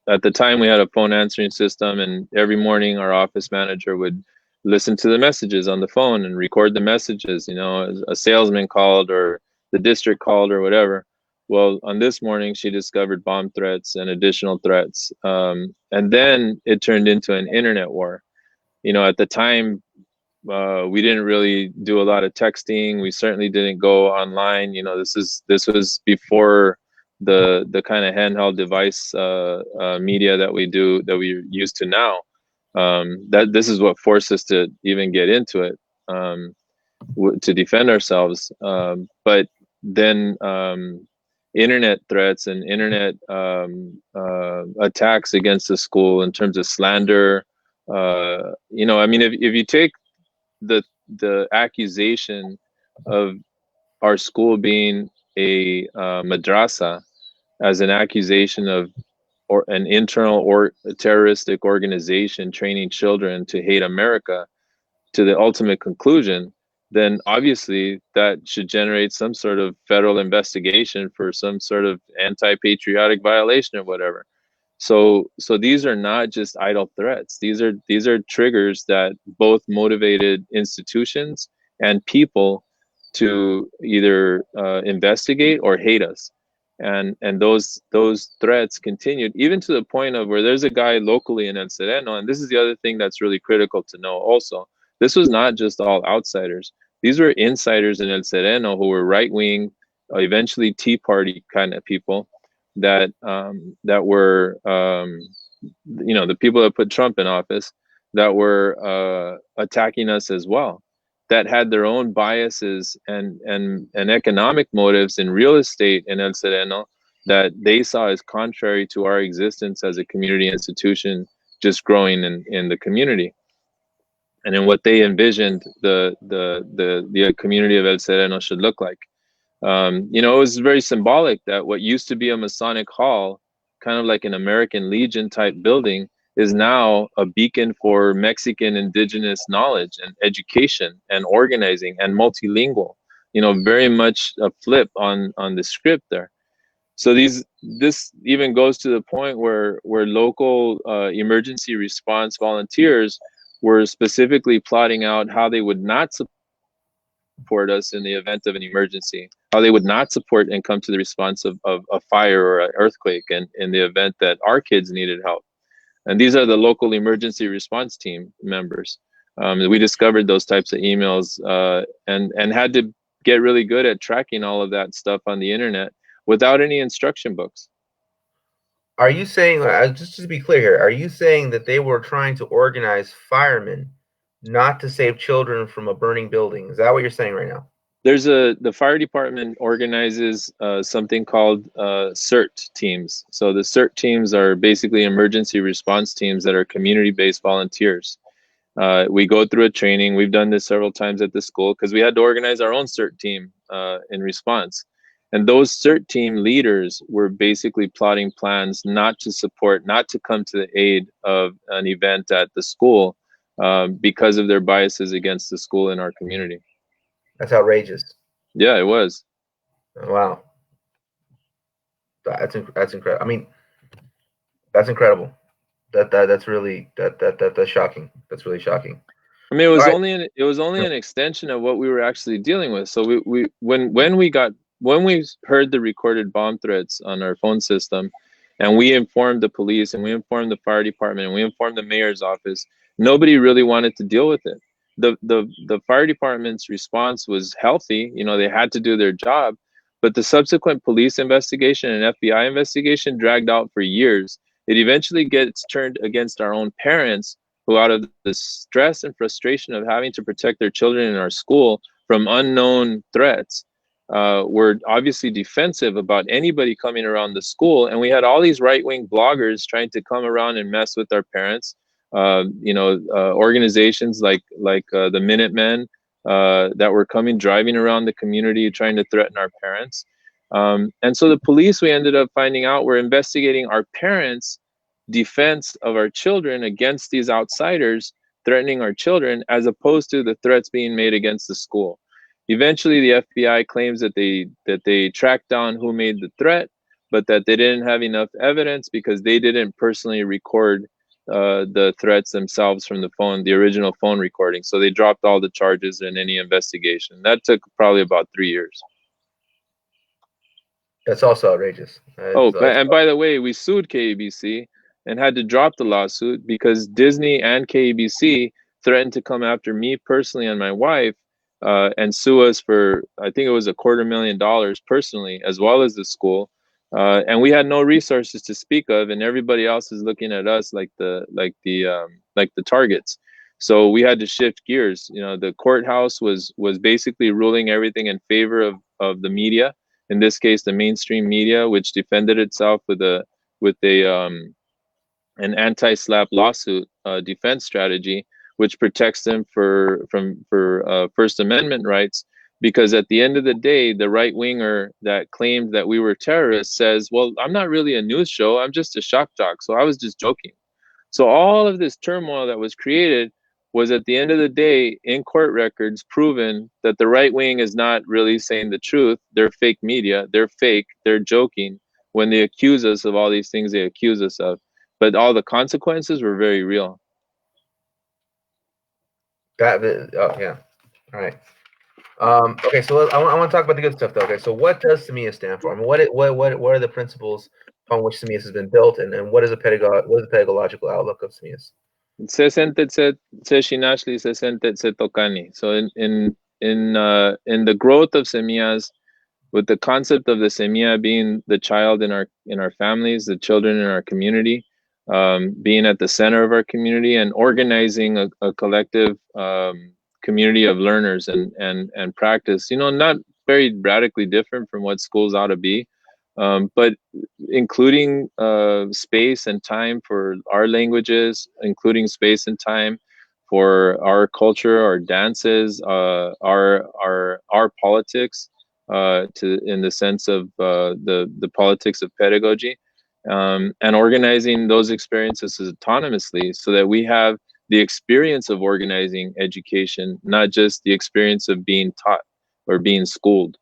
B: at the time we had a phone answering system, and every morning our office manager would listen to the messages on the phone and record the messages, you know, as a salesman called or the district called or whatever. Well, on this morning, she discovered bomb threats and additional threats. And then it turned into an internet war. You know, at the time, we didn't really do a lot of texting. We certainly didn't go online. You know, this was before the kind of handheld device media that we used to now. That this is what forced us to even get into it, to defend ourselves. But then internet threats and internet attacks against the school in terms of slander. You know, I mean, if you take the the accusation of our school being a madrasa as an accusation of or an internal or a terroristic organization training children to hate America to the ultimate conclusion, then obviously that should generate some sort of federal investigation for some sort of anti-patriotic violation or whatever. So these are not just idle threats. These are triggers that both motivated institutions and people to either investigate or hate us. And those threats continued even to the point of where there's a guy locally in El Sereno, and this is the other thing that's really critical to know also. This was not just all outsiders. These were insiders in El Sereno who were right wing, eventually Tea Party kind of people that were you know, the people that put Trump in office that were attacking us as well, that had their own biases and economic motives in real estate in El Sereno that they saw as contrary to our existence as a community institution just growing in the community and in what they envisioned the community of El Sereno should look like. You know, it was very symbolic that what used to be a Masonic hall, kind of like an American Legion type building, is now a beacon for Mexican indigenous knowledge and education and organizing and multilingual. You know, very much a flip on the script there. So this even goes to the point where local emergency response volunteers were specifically plotting out how they would not support us in the event of an emergency, how they would not support and come to the response of a fire or an earthquake and in the event that our kids needed help. And these are the local emergency response team members. We discovered those types of emails and had to get really good at tracking all of that stuff on the internet without any instruction books.
A: Are you saying, just to be clear here, are you saying that they were trying to organize firemen not to save children from a burning building? Is that what you're saying right now?
B: There's the fire department organizes something called CERT teams. So the CERT teams are basically emergency response teams that are community-based volunteers. We go through a training. We've done this several times at the school because we had to organize our own CERT team in response. And those CERT team leaders were basically plotting plans not to support, not to come to the aid of an event at the school, because of their biases against the school in our community.
A: That's outrageous.
B: Yeah, it was.
A: Wow, that's incredible. I mean, that's incredible. That's really that's shocking. That's really shocking.
B: I mean,
A: All right.
B: it was only an extension of what we were actually dealing with. So we when we heard the recorded bomb threats on our phone system, and we informed the police and we informed the fire department and we informed the mayor's office, nobody really wanted to deal with it. The fire department's response was healthy. You know, they had to do their job, but the subsequent police investigation and FBI investigation dragged out for years. It eventually gets turned against our own parents, who, out of the stress and frustration of having to protect their children in our school from unknown threats, were obviously defensive about anybody coming around the school. And we had all these right-wing bloggers trying to come around and mess with our parents. Organizations like the Minutemen, that were coming, driving around the community trying to threaten our parents. And so the police, we ended up finding out, were investigating our parents' defense of our children against these outsiders threatening our children, as opposed to the threats being made against the school. Eventually, the FBI claims that they tracked down who made the threat, but that they didn't have enough evidence because they didn't personally record the threats themselves from the phone, the original phone recording. So they dropped all the charges in any investigation. That took probably about 3 years.
A: That's also outrageous.
B: Oh, and by the way, we sued KABC and had to drop the lawsuit because Disney and KABC threatened to come after me personally and my wife, and sue us for, I think it was $250,000 personally, as well as the school. And we had no resources to speak of, and everybody else is looking at us like the targets. So we had to shift gears. You know, the courthouse was basically ruling everything in favor of the media, in this case the mainstream media, which defended itself with a an anti-slap lawsuit defense strategy, which protects them for First Amendment rights. Because at the end of the day, the right winger that claimed that we were terrorists says, "Well, I'm not really a news show. I'm just a shock jock. So I was just joking." So all of this turmoil that was created was, at the end of the day, in court records, proven that the right wing is not really saying the truth. They're fake media. They're fake. They're joking when they accuse us of all these things they accuse us of. But all the consequences were very real.
A: Oh yeah. All right. Okay, so I want to talk about the good stuff though. Okay, so what does SEMIA stand for? I mean, what are the principles upon which SEMIA has been built, and what is the pedagogical outlook of SEMIA?
B: So in the growth of semillas, with the concept of the semilla being the child in our families, the children in our community, being at the center of our community, and organizing a collective community of learners and practice. You know, not very radically different from what schools ought to be, but including space and time for our languages, including space and time for our culture, our dances, our politics, to in the sense of the politics of pedagogy, and organizing those experiences autonomously, so that we have the experience of organizing education, not just the experience of being taught or being schooled.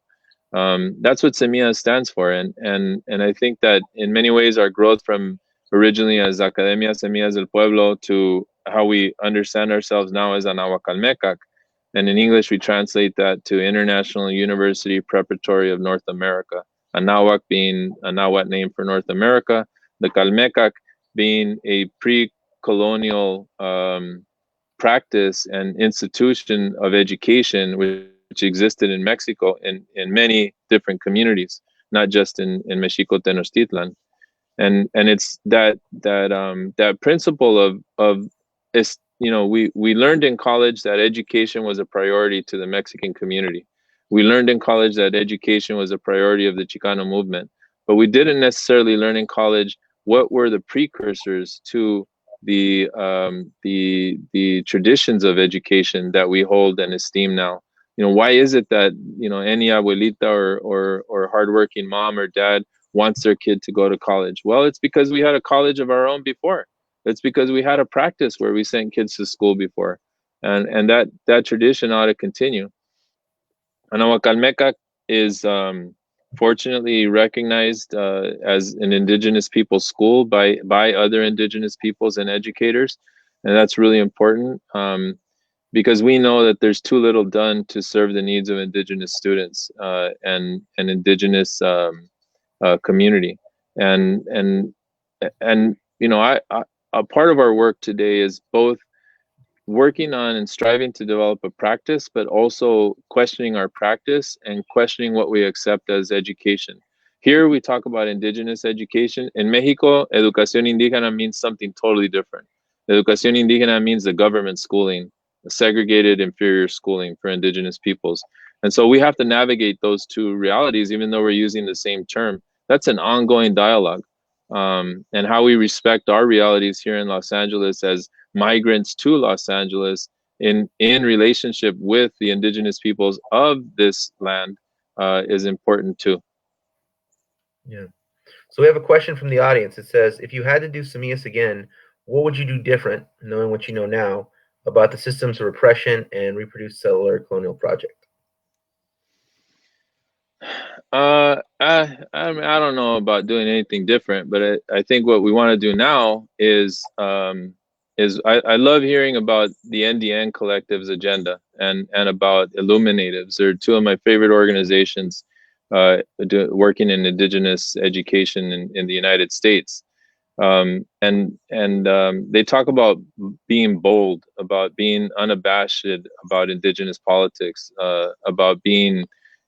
B: That's what Semilla stands for, and I think that in many ways our growth from originally as Academia Semillas del Pueblo to how we understand ourselves now as Anahuacalmecac, and in English we translate that to International University Preparatory of North America. Anahuac being a Nahuatl name for North America, the Calmecac being a pre-colonial practice and institution of education, which existed in Mexico in many different communities, not just in Mexico Tenochtitlan. And it's that principle of is, you know, we learned in college that education was a priority to the Mexican community. We learned in college that education was a priority of the Chicano movement, but we didn't necessarily learn in college what were the precursors to the traditions of education that we hold and esteem now. why is it that any abuelita or hardworking mom or dad wants their kid to go to college? Well, it's because we had a college of our own before. It's because we had a practice where we sent kids to school before, and that tradition ought to continue. Anahuacalmeca is fortunately recognized as an indigenous people school by other indigenous peoples and educators, and that's really important because we know that there's too little done to serve the needs of indigenous students and indigenous community, and I a part of our work today is both working on and striving to develop a practice, but also questioning our practice and questioning what we accept as education. Here we talk about indigenous education. In Mexico, educación indígena means something totally different. Educación indígena means the government schooling, segregated inferior schooling for indigenous peoples. And so we have to navigate those two realities, even though we're using the same term. That's an ongoing dialogue. And how we respect our realities here in Los Angeles as migrants to Los Angeles in relationship with the indigenous peoples of this land is important too.
A: Yeah. So we have a question from the audience. It says, if you had to do Samias again, what would you do different, knowing what you know now about the systems of repression and reproduced cellular colonial project?
B: I don't know about doing anything different, but I think what we want to do now is I love hearing about the NDN Collective's agenda and about Illuminatives. They're two of my favorite organizations working in indigenous education in the United States. And they talk about being bold, about being unabashed about indigenous politics, about being,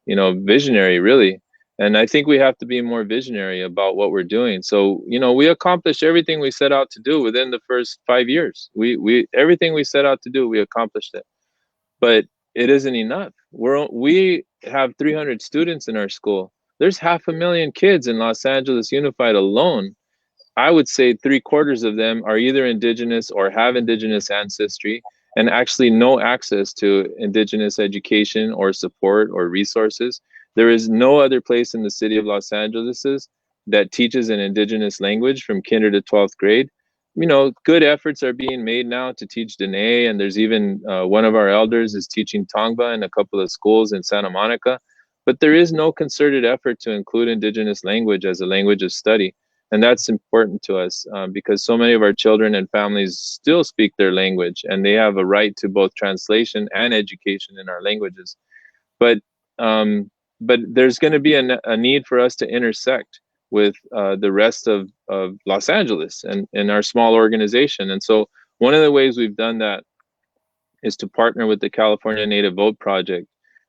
B: visionary, really. And I think we have to be more visionary about what we're doing. So, we accomplished everything we set out to do within the first 5 years. We everything we set out to do, we accomplished it. But it isn't enough. We have 300 students in our school. There's 500,000 kids in Los Angeles Unified alone. I would say three-quarters of them are either indigenous or have indigenous ancestry and actually no access to indigenous education or support or resources. There is no other place in the city of Los Angeles that teaches an indigenous language from kinder to 12th grade. Good efforts are being made now to teach Dene, and there's even one of our elders is teaching Tongva in a couple of schools in Santa Monica. But there is no concerted effort to include indigenous language as a language of study. And that's important to us because so many of our children and families still speak their language, and they have a right to both translation and education in our languages. But um, but there's going to be a need for us to intersect with the rest of Los Angeles and in our small organization. And so one of the ways we've done that is to partner with the California Native Vote Project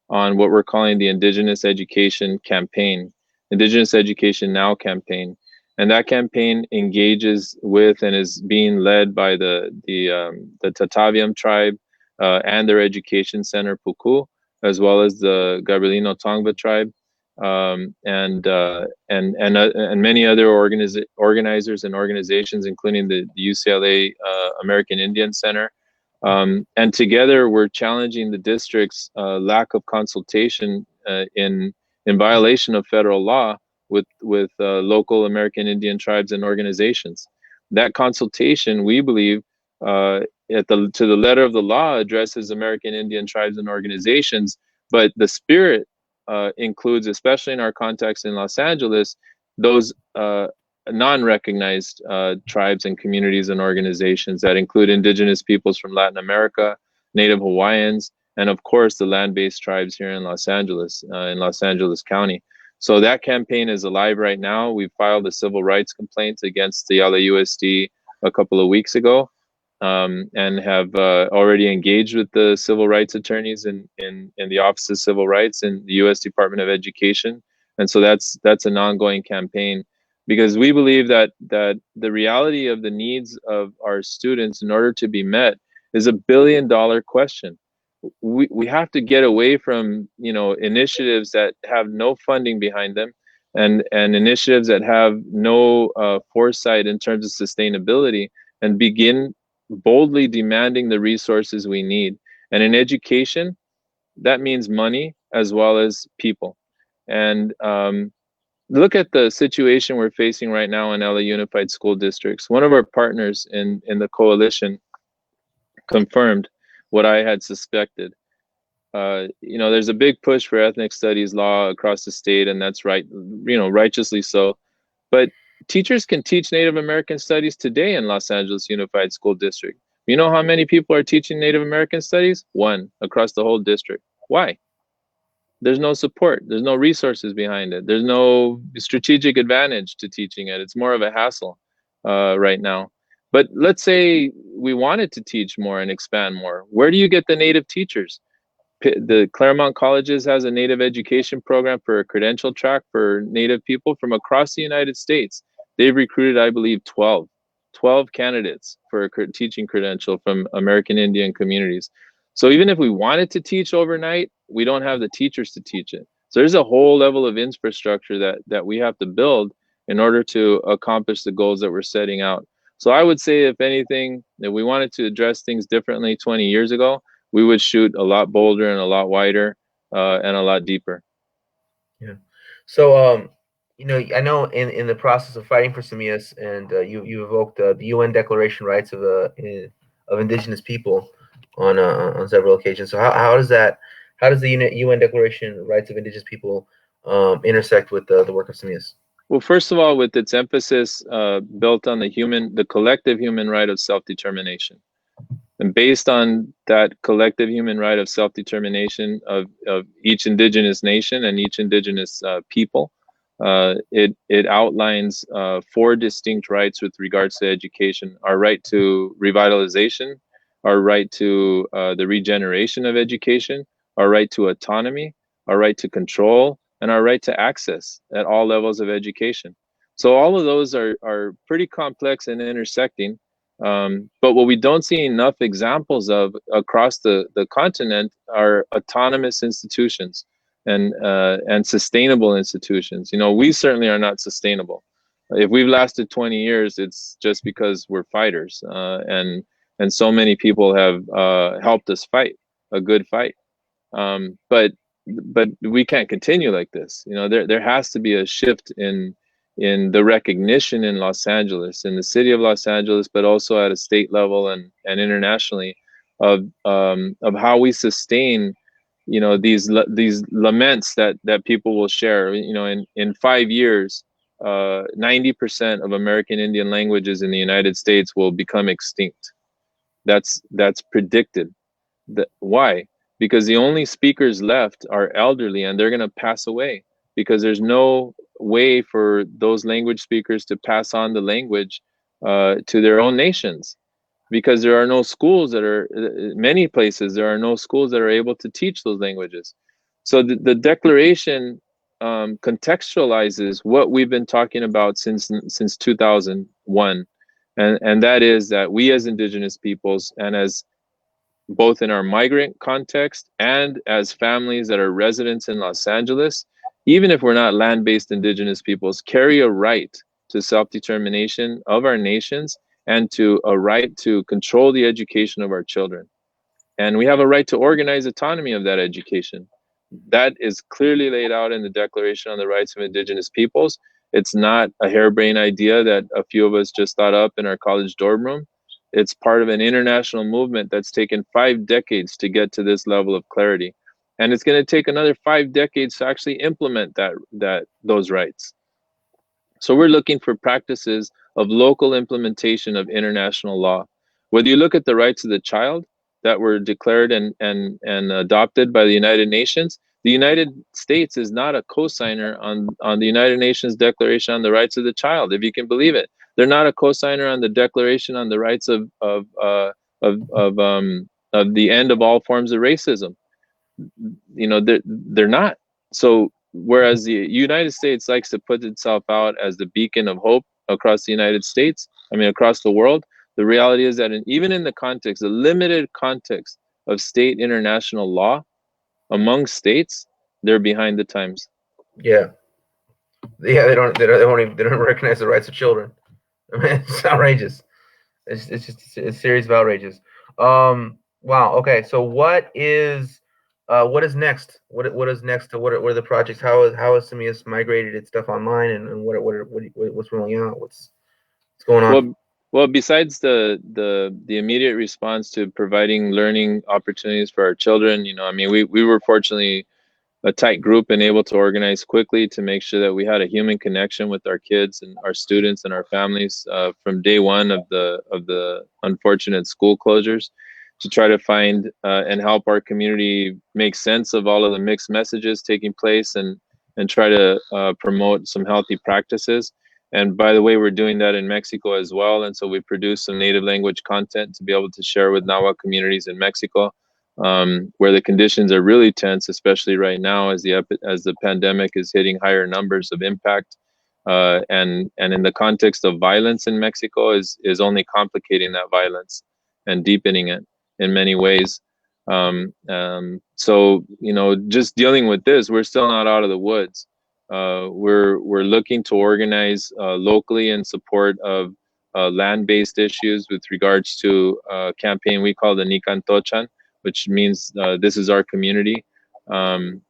B: on what we're calling the Indigenous Education Campaign, Indigenous Education Now campaign. And that campaign engages with and is being led by the Tataviam tribe and their education center, Puku, as well as the Gabrielino Tongva tribe, and many other organizers and organizations, including the UCLA American Indian Center. And together, we're challenging the district's lack of consultation in violation of federal law with local American Indian tribes and organizations. That consultation, we believe, to the letter of the law, addresses American Indian tribes and organizations, but the spirit includes, especially in our context in Los Angeles, those non-recognized tribes and communities and organizations that include indigenous peoples from Latin America, Native Hawaiians, and of course the land-based tribes here in Los Angeles County. So that campaign is alive right now. We filed a civil rights complaint against the LAUSD a couple of weeks ago, and have already engaged with the civil rights attorneys in the Office of Civil Rights in the U.S. Department of Education. And so that's an ongoing campaign, because we believe that the reality of the needs of our students in order to be met is a billion-dollar question. We have to get away from initiatives that have no funding behind them, and initiatives that have no foresight in terms of sustainability, and begin boldly demanding the resources we need. And in education, That means money as well as people. And look at the situation we're facing right now in LA Unified School Districts. One of our partners in the coalition confirmed what I had suspected. There's a big push for ethnic studies law across the state, and that's right, righteously so. But teachers can teach Native American studies today in Los Angeles Unified School District. You know how many people are teaching Native American studies? One across the whole district. Why? There's no support. There's no resources behind it. There's no strategic advantage to teaching it. It's more of a hassle right now. But let's say we wanted to teach more and expand more. Where do you get the native teachers? The Claremont Colleges has a Native education program for a credential track for Native people from across the United States. They've recruited, I believe, 12 candidates for a teaching credential from American Indian communities. So even if we wanted to teach overnight, we don't have the teachers to teach it. So there's a whole level of infrastructure that we have to build in order to accomplish the goals that we're setting out. So I would say, if anything, if we wanted to address things differently 20 years ago, we would shoot a lot bolder and a lot wider and a lot deeper.
A: Yeah. So, I know in the process of fighting for Samias, and you evoked the UN Declaration Rights of Indigenous People on several occasions. So how does the UN Declaration Rights of Indigenous People intersect with the work of Samias?
B: Well, first of all, with its emphasis built on the collective human right of self-determination. And based on that collective human right of self-determination of each indigenous nation and each indigenous people, it outlines four distinct rights with regards to education: our right to revitalization, our right to the regeneration of education, our right to autonomy, our right to control, and our right to access at all levels of education. So all of those are pretty complex and intersecting. But what we don't see enough examples of across the continent are autonomous institutions and sustainable institutions. We certainly are not sustainable. If we've lasted 20 years, it's just because we're fighters, and so many people have helped us fight a good fight. But we can't continue like this. There has to be a shift in the recognition in Los Angeles, in the city of Los Angeles, but also at a state level and internationally, of how we sustain these laments that people will share. In 5 years, 90% of American Indian languages in the United States will become extinct. That's predicted. Why? Because the only speakers left are elderly, and they're going to pass away because there's no way for those language speakers to pass on the language to their own nations, because there are no schools many places there are no schools that are able to teach those languages. So the declaration contextualizes what we've been talking about since 2001, and that is that we as indigenous peoples, and as both in our migrant context and as families that are residents in Los Angeles, even if we're not land-based indigenous peoples, carry a right to self-determination of our nations and to a right to control the education of our children. And we have a right to organize autonomy of that education. That is clearly laid out in the Declaration on the Rights of Indigenous Peoples. It's not a harebrained idea that a few of us just thought up in our college dorm room. It's part of an international movement that's taken 5 decades to get to this level of clarity. And it's going to take another 5 decades to actually implement those rights. So we're looking for practices of local implementation of international law. Whether you look at the rights of the child that were declared and adopted by the United Nations, the United States is not a co-signer on the United Nations Declaration on the Rights of the Child, if you can believe it. They're not a co-signer on the Declaration on the Rights of the end of all forms of racism. They're not. So whereas the United States likes to put itself out as the beacon of hope across the United States, across the world, the reality is that even in the limited context of state international law among states, they're behind the times.
A: Yeah, yeah. They don't recognize the rights of children. It's outrageous. It's just a series of outrages. Wow. Okay. So what is What is next? What is next? What are the projects? How is Simius migrated its stuff online, and what's rolling out? What's going on?
B: Well, well, besides the immediate response to providing learning opportunities for our children, I mean, we were fortunately a tight group and able to organize quickly to make sure that we had a human connection with our kids and our students and our families from day one of the unfortunate school closures, to try to find and help our community make sense of all of the mixed messages taking place, and try to promote some healthy practices. And by the way, we're doing that in Mexico as well. And so we produce some native language content to be able to share with Nahua communities in Mexico, where the conditions are really tense, especially right now as the pandemic is hitting higher numbers of impact, and in the context of violence in Mexico is only complicating that violence and deepening it in many ways. So just dealing with this, we're still not out of the woods. We're looking to organize locally in support of land-based issues with regards to a campaign we call the Nikan Tochan, which means this is our community, and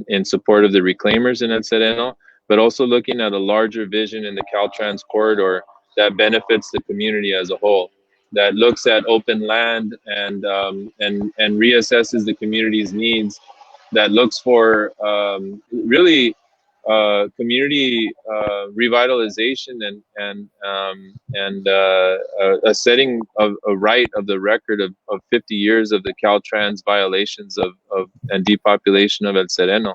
B: in support of the reclaimers in El Sereno, but also looking at a larger vision in the Caltrans corridor that benefits the community as a whole, that looks at open land and reassesses the community's needs, that looks for really community revitalization and a setting of a right of the record of 50 years of the Caltrans violations of and depopulation of El Sereno,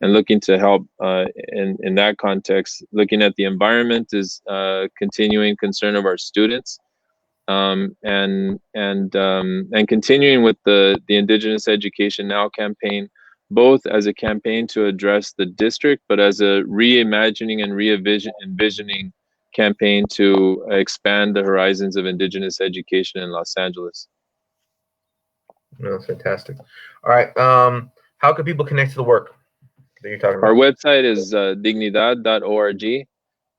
B: and looking to help in that context. Looking at the environment is continuing concern of our students, and continuing with the Indigenous Education Now campaign, both as a campaign to address the district, but as a reimagining and envisioning campaign to expand the horizons of Indigenous education in Los Angeles.
A: No, it's fantastic. All right. How can people connect to the work that you're talking
B: Our
A: about?
B: website is dignidad.org.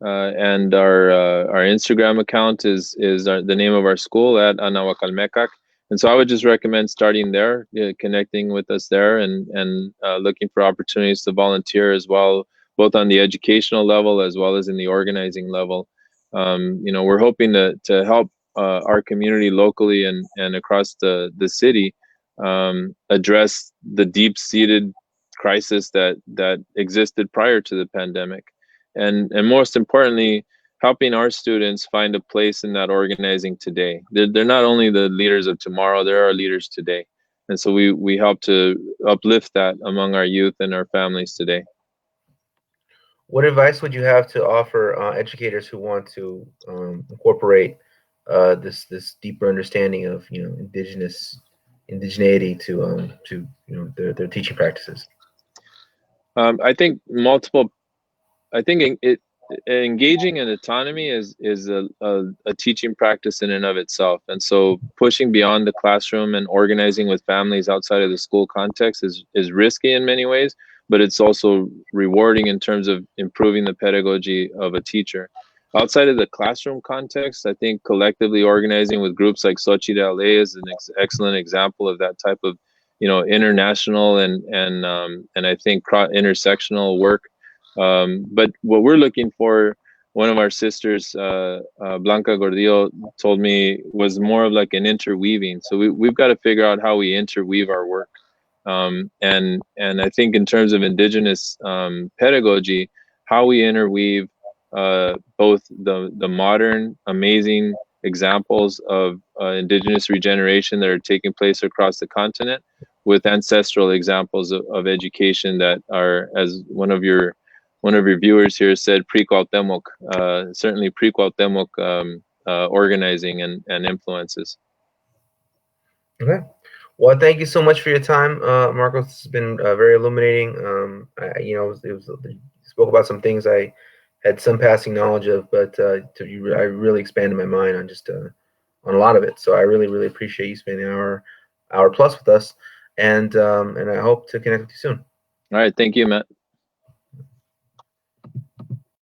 B: And our Instagram account is the name of our school at Anahuacalmecac. And so I would just recommend starting there, connecting with us there, and looking for opportunities to volunteer as well, both on the educational level as well as in the organizing level. We're hoping to help our community locally and across the city address the deep-seated crisis that existed prior to the pandemic, and most importantly, helping our students find a place in that organizing today. They're not only the leaders of tomorrow, they're our leaders today. And so we help to uplift that among our youth and our families today.
A: What advice would you have to offer educators who want to incorporate this deeper understanding of indigeneity to their teaching practices?
B: I think multiple I think engaging in autonomy is a teaching practice in and of itself, and so pushing beyond the classroom and organizing with families outside of the school context is risky in many ways, but it's also rewarding in terms of improving the pedagogy of a teacher. Outside of the classroom context, I think collectively organizing with groups like Xochitl LA is an excellent example of that type of international and I think intersectional work. But what we're looking for, one of our sisters, Blanca Gordillo, told me was more of like an interweaving. So we've got to figure out how we interweave our work. And I think in terms of indigenous pedagogy, how we interweave both the modern amazing examples of indigenous regeneration that are taking place across the continent with ancestral examples of education that are, as one of your viewers here said, pre-Cuauhtemoc, certainly pre-Cuauhtemoc organizing and influences.
A: Okay. Well, thank you so much for your time, Marcos. It's been very illuminating. You spoke about some things I had some passing knowledge of, but I really expanded my mind on just on a lot of it. So I really, really appreciate you spending an hour plus with us, and I hope to connect with you soon.
B: All right. Thank you, Matt.